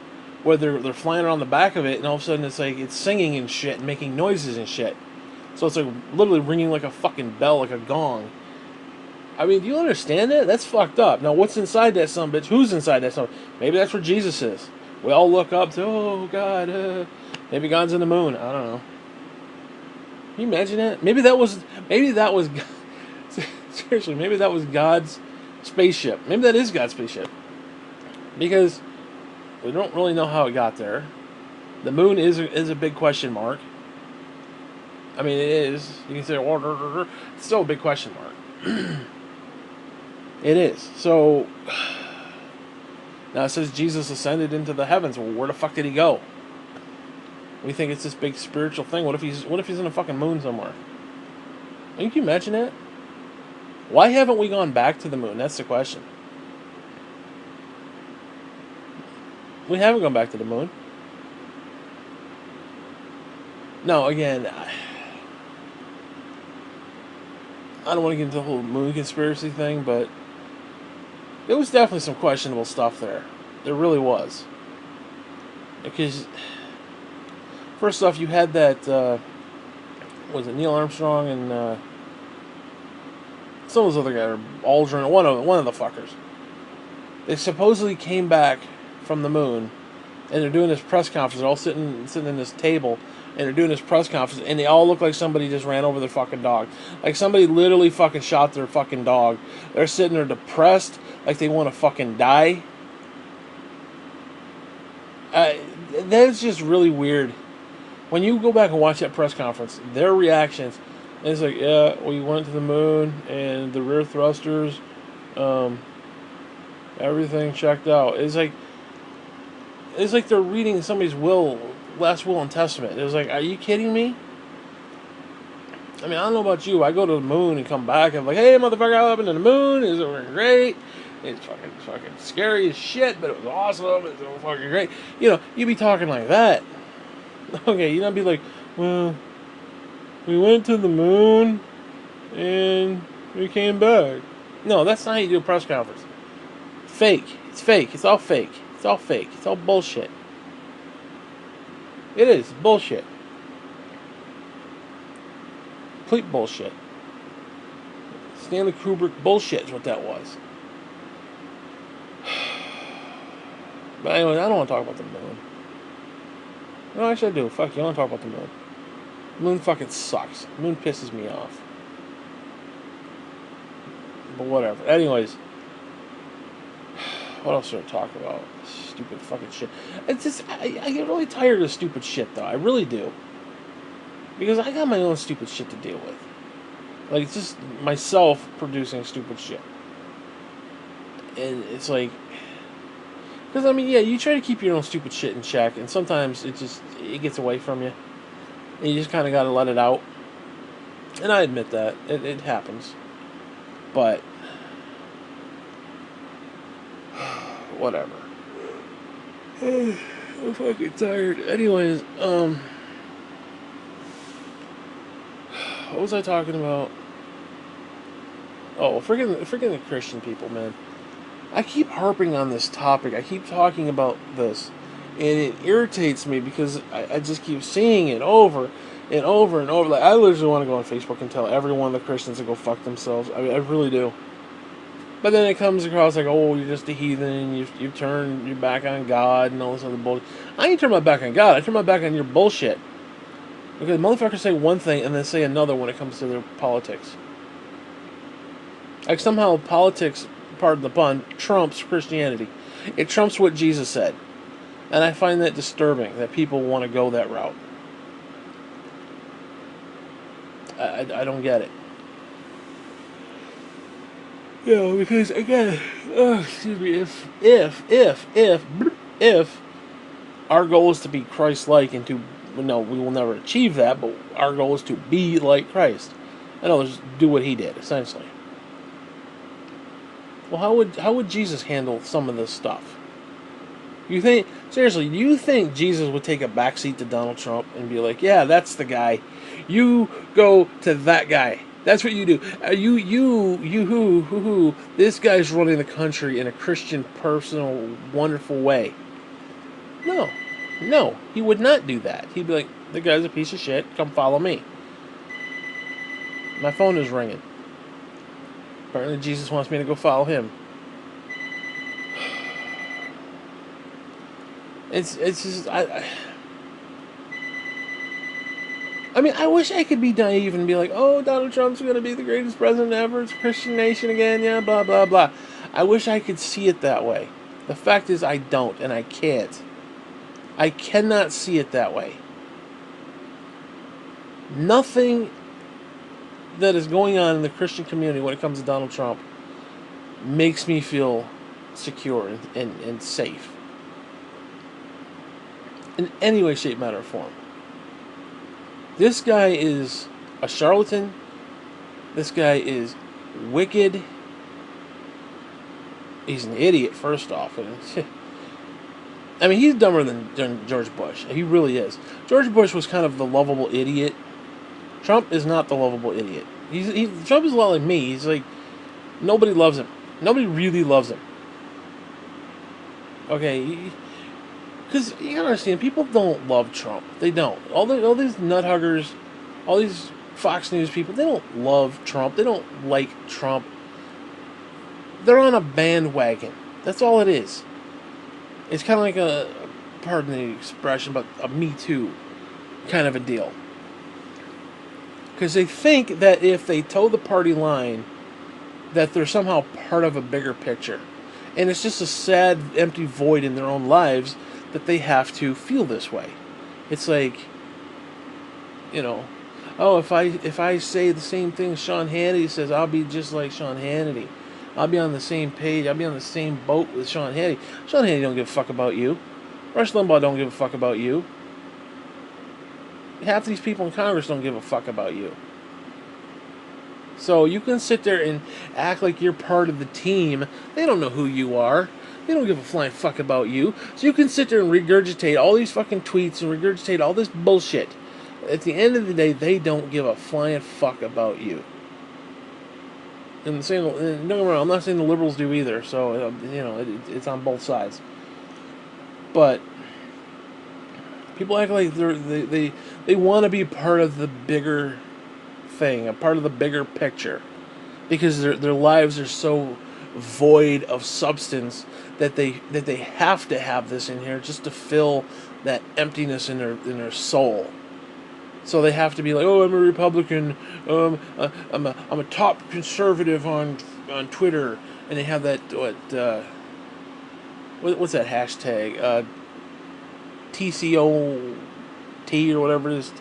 where they're flying around the back of it, and all of a sudden it's singing and shit and making noises and shit. So it's like literally ringing like a fucking bell, like a gong. I mean, do you understand that? That's fucked up. Now, what's inside that sumbitch? Who's inside that sumbitch? Maybe that's where Jesus is. We all look up to, oh, God. Maybe God's in the moon. I don't know. Can you imagine that? Maybe that was seriously, maybe that was God's spaceship. Maybe that is God's spaceship. Because we don't really know how it got there. The moon is a big question mark. I mean, it is. You can say, it's still a big question mark. It is. So, now it says Jesus ascended into the heavens. Well, where the fuck did he go? We think it's this big spiritual thing. What if he's in a fucking moon somewhere? Can you imagine that? Why haven't we gone back to the moon? That's the question. We haven't gone back to the moon. No, again, I don't want to get into the whole moon conspiracy thing, but there was definitely some questionable stuff there. There really was. Because, first off, you had that, was it Neil Armstrong and some of those other guys, Aldrin, one of the fuckers. They supposedly came back from the moon, and they're doing this press conference. They're all sitting in this table, and they're doing this press conference, and they all look like somebody just ran over their fucking dog. Like somebody literally fucking shot their fucking dog. They're sitting there depressed, like they want to fucking die. That's just really weird. When you go back and watch that press conference, their reactions, it's like, yeah, we went to the moon, and the rear thrusters, everything checked out. It's like they're reading somebody's last will and testament. It was like, are you kidding me? I mean, I don't know about you. I go to the moon and come back and I'm like, hey, motherfucker, I happened to the moon. It's great. It's fucking scary as shit, but it was awesome. It's so fucking great. You know, you be talking like that. Okay, you don't be like, well, we went to the moon and we came back. No, that's not how you do a press conference. Fake. It's fake. It's all fake. It's all fake. It's all bullshit. It is bullshit. Complete bullshit. Stanley Kubrick bullshit is what that was. But anyway, I don't want to talk about the moon. No, actually I do. Fuck you, I don't want to talk about the moon. The moon fucking sucks. The moon pisses me off. But whatever. Anyways. What else should I talk about? Stupid fucking shit. It's just, I get really tired of stupid shit, though. I really do. Because I got my own stupid shit to deal with. Like, it's just myself producing stupid shit. And it's like... Because, I mean, yeah, you try to keep your own stupid shit in check, and sometimes it gets away from you. And you just kind of got to let it out. And I admit that. It happens. But... whatever. I'm fucking tired. Anyways, what was I talking about? Oh, freaking the Christian people, man. I keep harping on this topic. I keep talking about this, and it irritates me because I just keep seeing it over and over and over. Like, I literally want to go on Facebook and tell every one of the Christians to go fuck themselves. I mean, I really do. But then it comes across like, oh, you're just a heathen. You turn your back on God and all this other bullshit. I ain't turn my back on God. I turn my back on your bullshit. Because motherfuckers say one thing and then say another when it comes to their politics. Like, somehow politics, pardon the pun, trumps Christianity. It trumps what Jesus said. And I find that disturbing, that people want to go that route. I don't get it. You know, because again, excuse me, if our goal is to be Christ-like and to, no, we will never achieve that, but our goal is to be like Christ. In other words, do what he did, essentially. Well, how would Jesus handle some of this stuff? You think, seriously, do you think Jesus would take a backseat to Donald Trump and be like, yeah, that's the guy. You go to that guy. That's what you do. This guy's running the country in a Christian, personal, wonderful way. No, he would not do that. He'd be like, the guy's a piece of shit. Come follow me. My phone is ringing. Apparently Jesus wants me to go follow him. It's just, I mean, I wish I could be naive and be like, oh, Donald Trump's going to be the greatest president ever. It's a Christian nation again, yeah, blah, blah, blah. I wish I could see it that way. The fact is I don't, and I can't. I cannot see it that way. Nothing that is going on in the Christian community when it comes to Donald Trump makes me feel secure and safe. In any way, shape, matter, or form. This guy is a charlatan. This guy is wicked. He's an idiot, first off. I mean, he's dumber than George Bush. He really is. George Bush was kind of the lovable idiot. Trump is not the lovable idiot. Trump is a lot like me. He's like, nobody loves him. Nobody really loves him. Okay, because you gotta understand, people don't love Trump. They don't. All these nut huggers, all these Fox News people, they don't love Trump. They don't like Trump. They're on a bandwagon. That's all it is. It's kind of like a, pardon the expression, but a Me Too kind of a deal. Because they think that if they toe the party line, that they're somehow part of a bigger picture. And it's just a sad, empty void in their own lives that they have to feel this way. It's like, you know, oh, if I say the same thing Sean Hannity says, I'll be just like Sean Hannity. I'll be on the same page. I'll be on the same boat with Sean Hannity. Sean Hannity don't give a fuck about you. Rush Limbaugh don't give a fuck about you. Half these people in Congress don't give a fuck about you. So you can sit there and act like you're part of the team. They don't know who you are. They don't give a flying fuck about you. So you can sit there and regurgitate all these fucking tweets and regurgitate all this bullshit. At the end of the day, they don't give a flying fuck about you. And don't get me wrong, I'm not saying the liberals do either. So you know, it's on both sides. But people act like they want to be part of the bigger thing, a part of the bigger picture, because their lives are so void of substance that they have to have this in here just to fill that emptiness in their soul. So they have to be like, oh, I'm a Republican, I'm a top conservative on Twitter, and they have that what's that hashtag TCOT or whatever it is,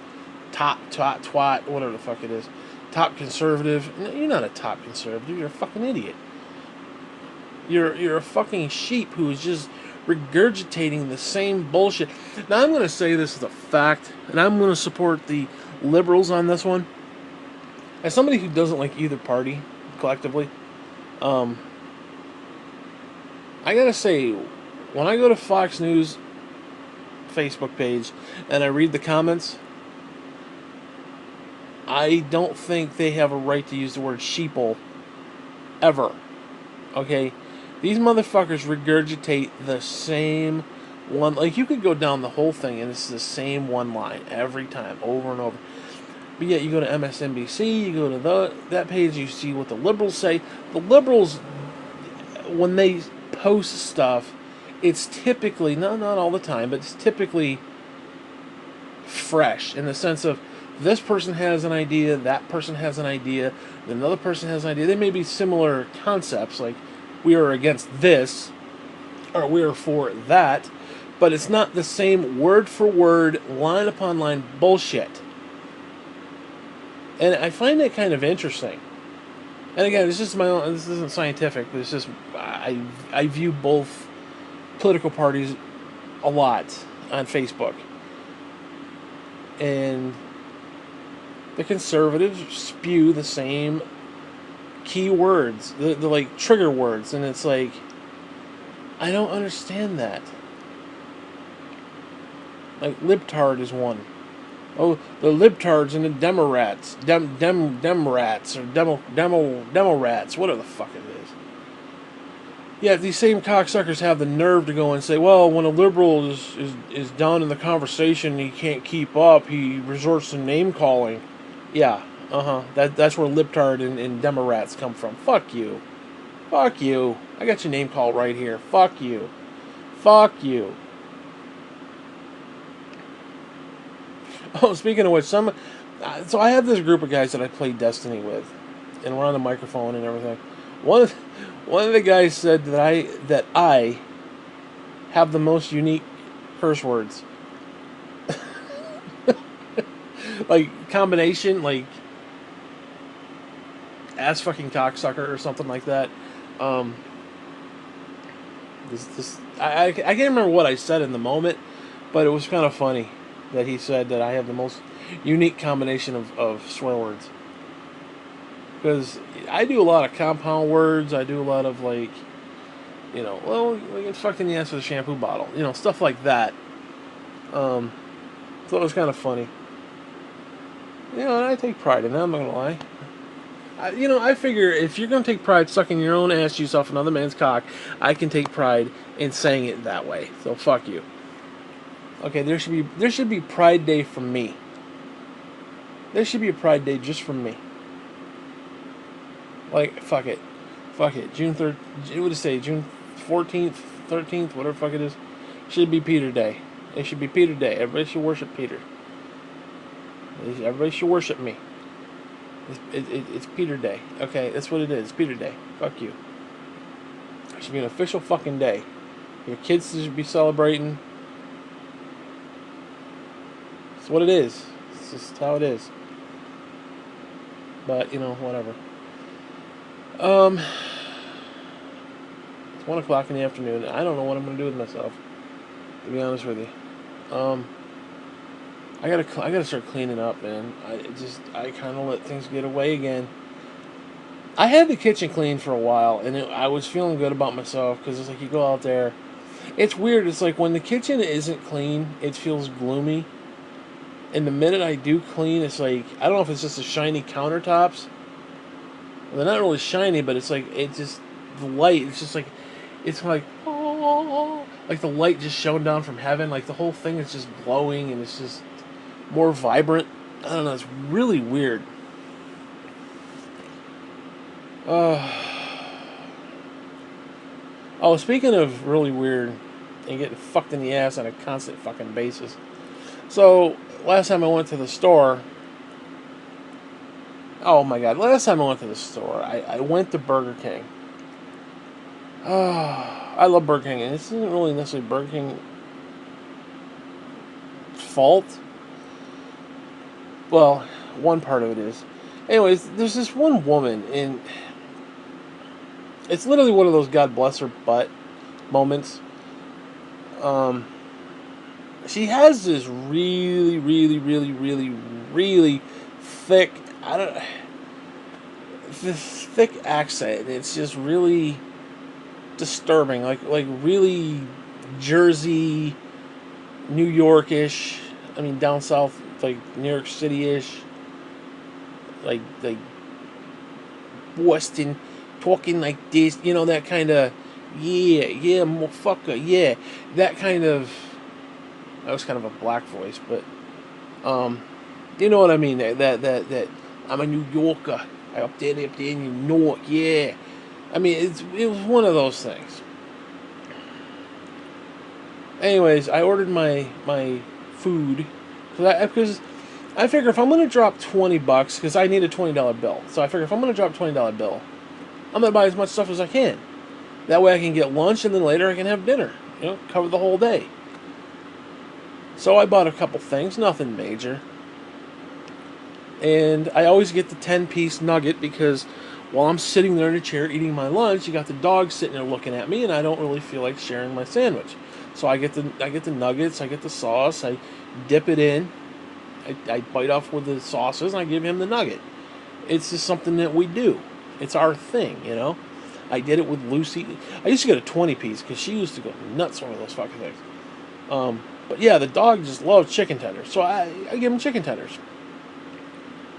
top twat, whatever the fuck it is, top conservative. No, you're not a top conservative. You're a fucking idiot. You're a fucking sheep who is just regurgitating the same bullshit. Now I'm going to say this as a fact, and I'm going to support the liberals on this one. As somebody who doesn't like either party collectively, I gotta say, when I go to Fox News Facebook page and I read the comments, I don't think they have a right to use the word sheeple ever. Okay? These motherfuckers regurgitate the same one. Like, you could go down the whole thing and it's the same one line every time, over and over. But yet you go to MSNBC, you go to that page, you see what the liberals say. The liberals, when they post stuff, it's typically, not all the time, but it's typically fresh in the sense of this person has an idea, that person has an idea, another person has an idea. They may be similar concepts, like we are against this or we are for that, but it's not the same word for word, line upon line bullshit. And I find that kind of interesting. And again, this is my own. This isn't scientific, but it's just I view both political parties a lot on Facebook, and the conservatives spew the same key words, the like trigger words, and it's like I don't understand that. Like libtard is one. Oh, the libtards and the demorats, demrats or demo-rats, whatever the fuck it is. Yeah, these same cocksuckers have the nerve to go and say, well, when a liberal is down in the conversation and he can't keep up, he resorts to name calling. Yeah, that's where libtard and demorats come from. Fuck you. Fuck you. I got your name call right here. Fuck you. Fuck you. Oh, speaking of which, so I have this group of guys that I play Destiny with, and we're on the microphone and everything. One of the guys said that I have the most unique curse words, like combination, like ass fucking cocksucker or something like that. I can't remember what I said in the moment, but it was kind of funny that he said that I have the most unique combination of swear words. Because I do a lot of compound words, I do a lot of like, well, we get fucked in the ass with a shampoo bottle, stuff like that. So it was kind of funny. And I take pride in that, I'm not gonna lie. I figure if you're gonna take pride sucking your own ass juice off another man's cock, I can take pride in saying it that way. So fuck you. Okay, there should be Pride Day for me. There should be a Pride Day just for me. Like, fuck it. June 3rd, what did it say? June 14th, 13th, whatever the fuck it is. Should be Peter Day. It should be Peter Day. Everybody should worship Peter. Everybody should worship me. It's Peter Day. Okay, that's what it is. It's Peter Day. Fuck you. It should be an official fucking day. Your kids should be celebrating. It's what it is. It's just how it is. But, whatever. It's 1 o'clock in the afternoon. I don't know what I'm going to do with myself, to be honest with you. I gotta start cleaning up, man. I kind of let things get away again. I had the kitchen clean for a while, and I was feeling good about myself, because it's like you go out there. It's weird. It's like when the kitchen isn't clean, it feels gloomy. And the minute I do clean, it's like, I don't know if it's just the shiny countertops. Well, they're not really shiny, but it's like, the light, it's just like, it's like, oh, like the light just shone down from heaven. Like the whole thing is just glowing and it's just more vibrant. I don't know, it's really weird. Oh, speaking of really weird and getting fucked in the ass on a constant fucking basis. So, last time I went to the store, I went to Burger King. I love Burger King, and this isn't really necessarily Burger King's fault. Well, one part of it is. Anyways, there's this one woman, and it's literally one of those God bless her butt moments. She has this really, really, really, really, really thick, this thick accent. It's just really disturbing, like really Jersey, New York-ish. I mean, down south, like New York City-ish. Like Boston, talking like this, that kind of yeah, motherfucker, yeah. That kind of, that was kind of a black voice, but, you know what I mean? That I'm a New Yorker. I up there in New York, yeah. I mean, it was one of those things. Anyways, I ordered my food because I figure if I'm gonna drop $20, because I need a $20 bill, so I figure if I'm gonna drop $20 bill, I'm gonna buy as much stuff as I can. That way I can get lunch and then later I can have dinner. You know, cover the whole day. So I bought a couple things, nothing major. And I always get the 10-piece nugget because while I'm sitting there in a chair eating my lunch, you got the dog sitting there looking at me, and I don't really feel like sharing my sandwich. So I get the nuggets, I get the sauce, I dip it in, I bite off with the sauces, and I give him the nugget. It's just something that we do. It's our thing, you know. I did it with Lucy. I used to get a 20-piece because she used to go nuts over those fucking things. But yeah, the dog just loves chicken tenders, so I give him chicken tenders.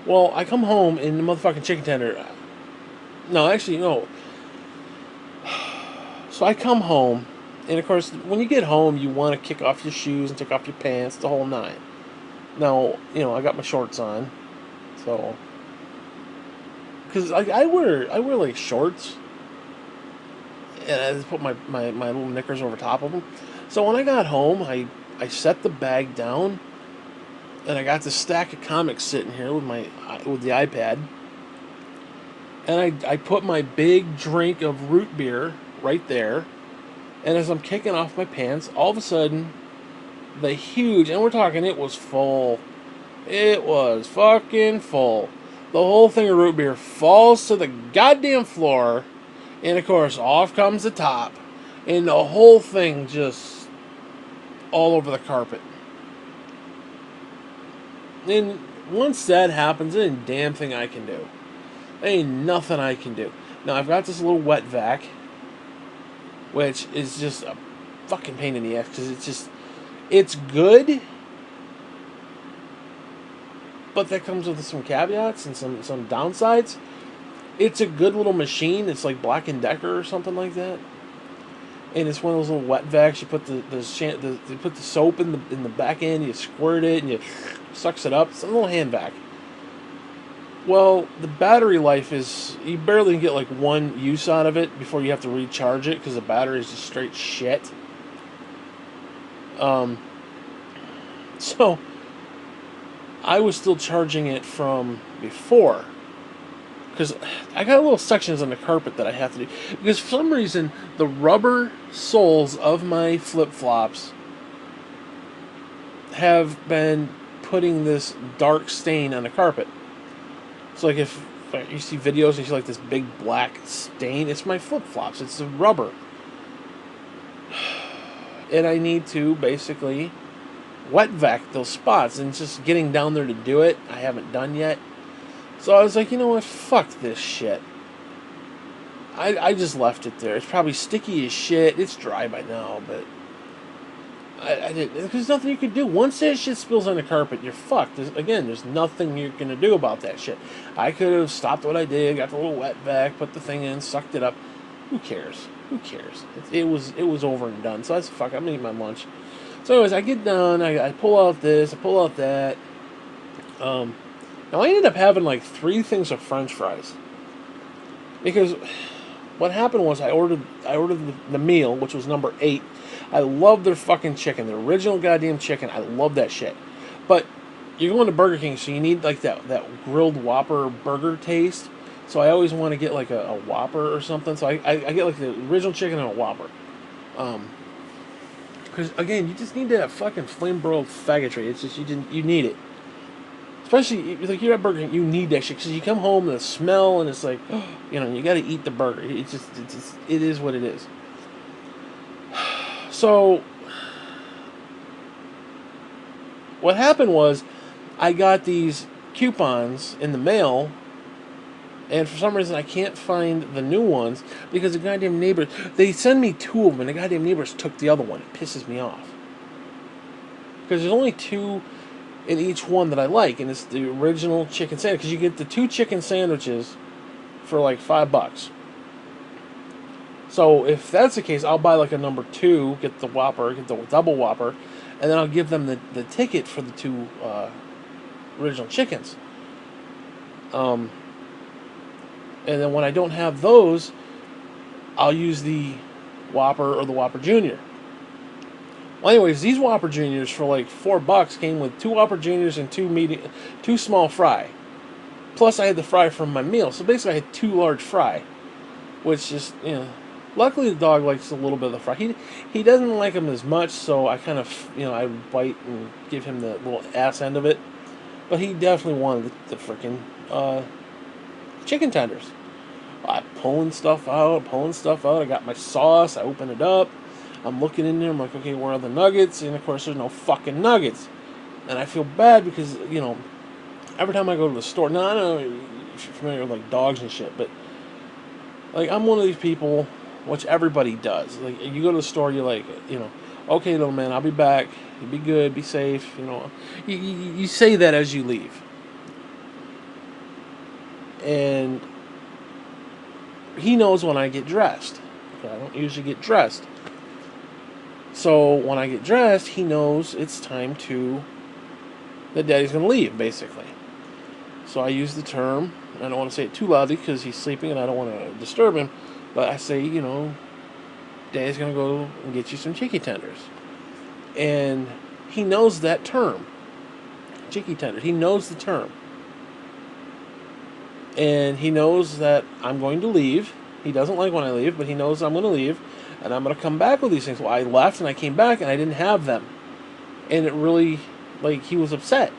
Well, I come home and the motherfucking chicken tender. No, actually, no. So I come home, and of course, when you get home, you want to kick off your shoes and take off your pants, the whole nine. Now, you know, I got my shorts on, so because I wear like shorts, and I just put my little knickers over top of them. So when I got home, I set the bag down, and I got this stack of comics sitting here with the iPad, and I put my big drink of root beer right there, and as I'm kicking off my pants, all of a sudden, the huge, and we're talking, it was full. It was fucking full. The whole thing of root beer falls to the goddamn floor, and of course, off comes the top, and the whole thing just all over the carpet. And once that happens, there ain't a damn thing I can do. There ain't nothing I can do. Now, I've got this little wet vac, which is just a fucking pain in the ass, because it's good, but that comes with some caveats and some downsides. It's a good little machine. It's like Black & Decker or something like that. And it's one of those little wet vacs. You put you put the soap in the back end, you squirt it, and you sucks it up. It's a little hand vac. Well, the battery life is, you barely get like one use out of it before you have to recharge it because the battery is just straight shit. So I was still charging it from before, because I got little sections on the carpet that I have to do, because for some reason the rubber soles of my flip-flops have been putting this dark stain on the carpet. So like if you see videos and you see like this big black stain, it's my flip-flops, it's the rubber. And I need to basically wet vac those spots, and just getting down there to do it, I haven't done yet. So I was like, you know what, fuck this shit. I just left it there. It's probably sticky as shit. It's dry by now, but I didn't. There's nothing you can do. Once that shit spills on the carpet, you're fucked. There's nothing you're gonna do about that shit. I could have stopped what I did, got the little wet vac, put the thing in, sucked it up. Who cares? Who cares? It was over and done. So that's fuck. I'm gonna eat my lunch. So anyways, I get done. I pull out this. I pull out that. Now I ended up having like 3 things of French fries, because what happened was I ordered the meal, which was number 8. I love their fucking chicken, the original goddamn chicken. I love that shit. But you're going to Burger King, so you need like that grilled Whopper burger taste. So I always want to get like a Whopper or something. So I get like the original chicken and a Whopper. Because again, you just need that fucking flame broiled faggotry. It's just you need it. Especially like you're at Burger King, you need that shit, because you come home and the smell, and it's like, you know, you got to eat the burger. It is what it is. So what happened was, I got these coupons in the mail, and for some reason I can't find the new ones, because the goddamn neighbors, they send me 2 of them, and the goddamn neighbors took the other one. It pisses me off, because there's only 2 in each one that I like, and it's the original chicken sandwich, because you get the 2 chicken sandwiches for like $5. So if that's the case, I'll buy like a number 2, get the Whopper, get the double Whopper, and then I'll give them the ticket for the 2 original chickens. And then when I don't have those, I'll use the Whopper or the Whopper Junior. Well, anyways, these Whopper Juniors for like $4 came with 2 Whopper Juniors and 2 small fry. Plus, I had the fry from my meal, so basically, I had 2 large fry, which is, luckily the dog likes a little bit of the fry. He doesn't like them as much, so I kind of, I bite and give him the little ass end of it. But he definitely wanted the freaking chicken tenders. I'm pulling stuff out. I got my sauce. I open it up. I'm looking in there. I'm like, okay, where are the nuggets? And of course, there's no fucking nuggets. And I feel bad because, every time I go to the store, now I don't know if you're familiar with like dogs and shit, but like I'm one of these people, which everybody does. Like you go to the store, you're like, okay, little man, I'll be back. You be good, be safe. You say that as you leave. And he knows when I get dressed. I don't usually get dressed. So when I get dressed, he knows it's time that Daddy's going to leave, basically. So I use the term, I don't want to say it too loudly because he's sleeping and I don't want to disturb him, but I say, Daddy's going to go and get you some chicken tenders. And he knows that term, chicken tenders. He knows the term. And he knows that I'm going to leave. He doesn't like when I leave, but he knows I'm going to leave. And I'm going to come back with these things. Well, I left and I came back and I didn't have them. And it really, he was upset.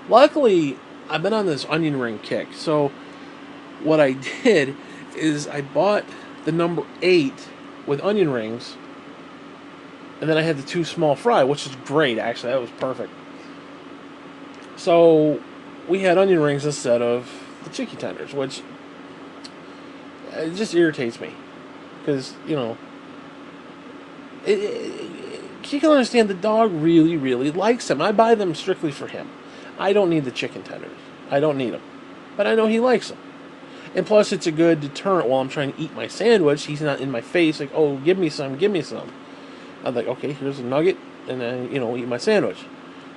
Luckily, I've been on this onion ring kick. So what I did is I bought the number 8 with onion rings. And then I had the 2 small fry, which is great, actually. That was perfect. So we had onion rings instead of the chicken tenders, which it just irritates me. Because, you can understand the dog really, really likes them. I buy them strictly for him. I don't need the chicken tenders. I don't need them. But I know he likes them. And plus, it's a good deterrent while I'm trying to eat my sandwich. He's not in my face like, oh, give me some, give me some. I'm like, okay, here's a nugget, and then, eat my sandwich.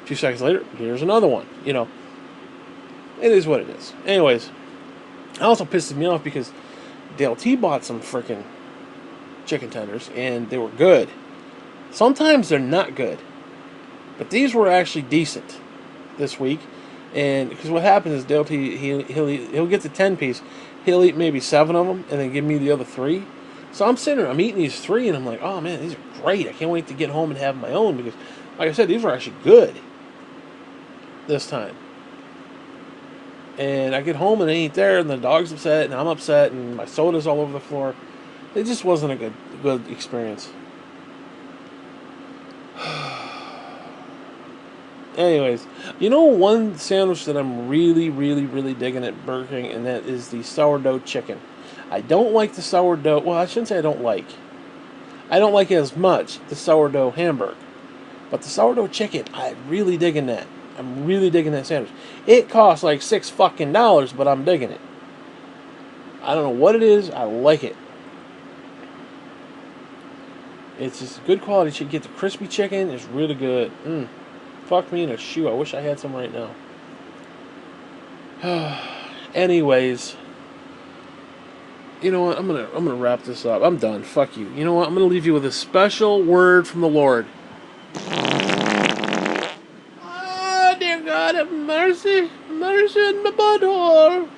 A few seconds later, here's another one. It is what it is. Anyways, it also pisses me off because Dale T bought some freaking chicken tenders, and they were good. Sometimes they're not good, but these were actually decent this week. And because what happens is Dale T, he'll get the 10-piece, he'll eat maybe 7 of them, and then give me the other 3. So I'm sitting there, I'm eating these 3, and I'm like, oh man, these are great. I can't wait to get home and have my own because, like I said, these were actually good this time. And I get home and they ain't there, and the dog's upset, and I'm upset, and my soda's all over the floor. It just wasn't a good experience. Anyways, one sandwich that I'm really, really, really digging at Burger King, and that is the sourdough chicken. I don't like the sourdough. Well, I shouldn't say I don't like. I don't like as much the sourdough hamburger. But the sourdough chicken, I'm really digging that. I'm really digging that sandwich. It costs like $6 fucking, but I'm digging it. I don't know what it is. I like it. It's just good quality chicken. Get the crispy chicken. It's really good. Fuck me in a shoe. I wish I had some right now. Anyways, you know what? I'm gonna wrap this up. I'm done. Fuck you. You know what? I'm gonna leave you with a special word from the Lord. Oh, dear God, have mercy, mercy on my butthole.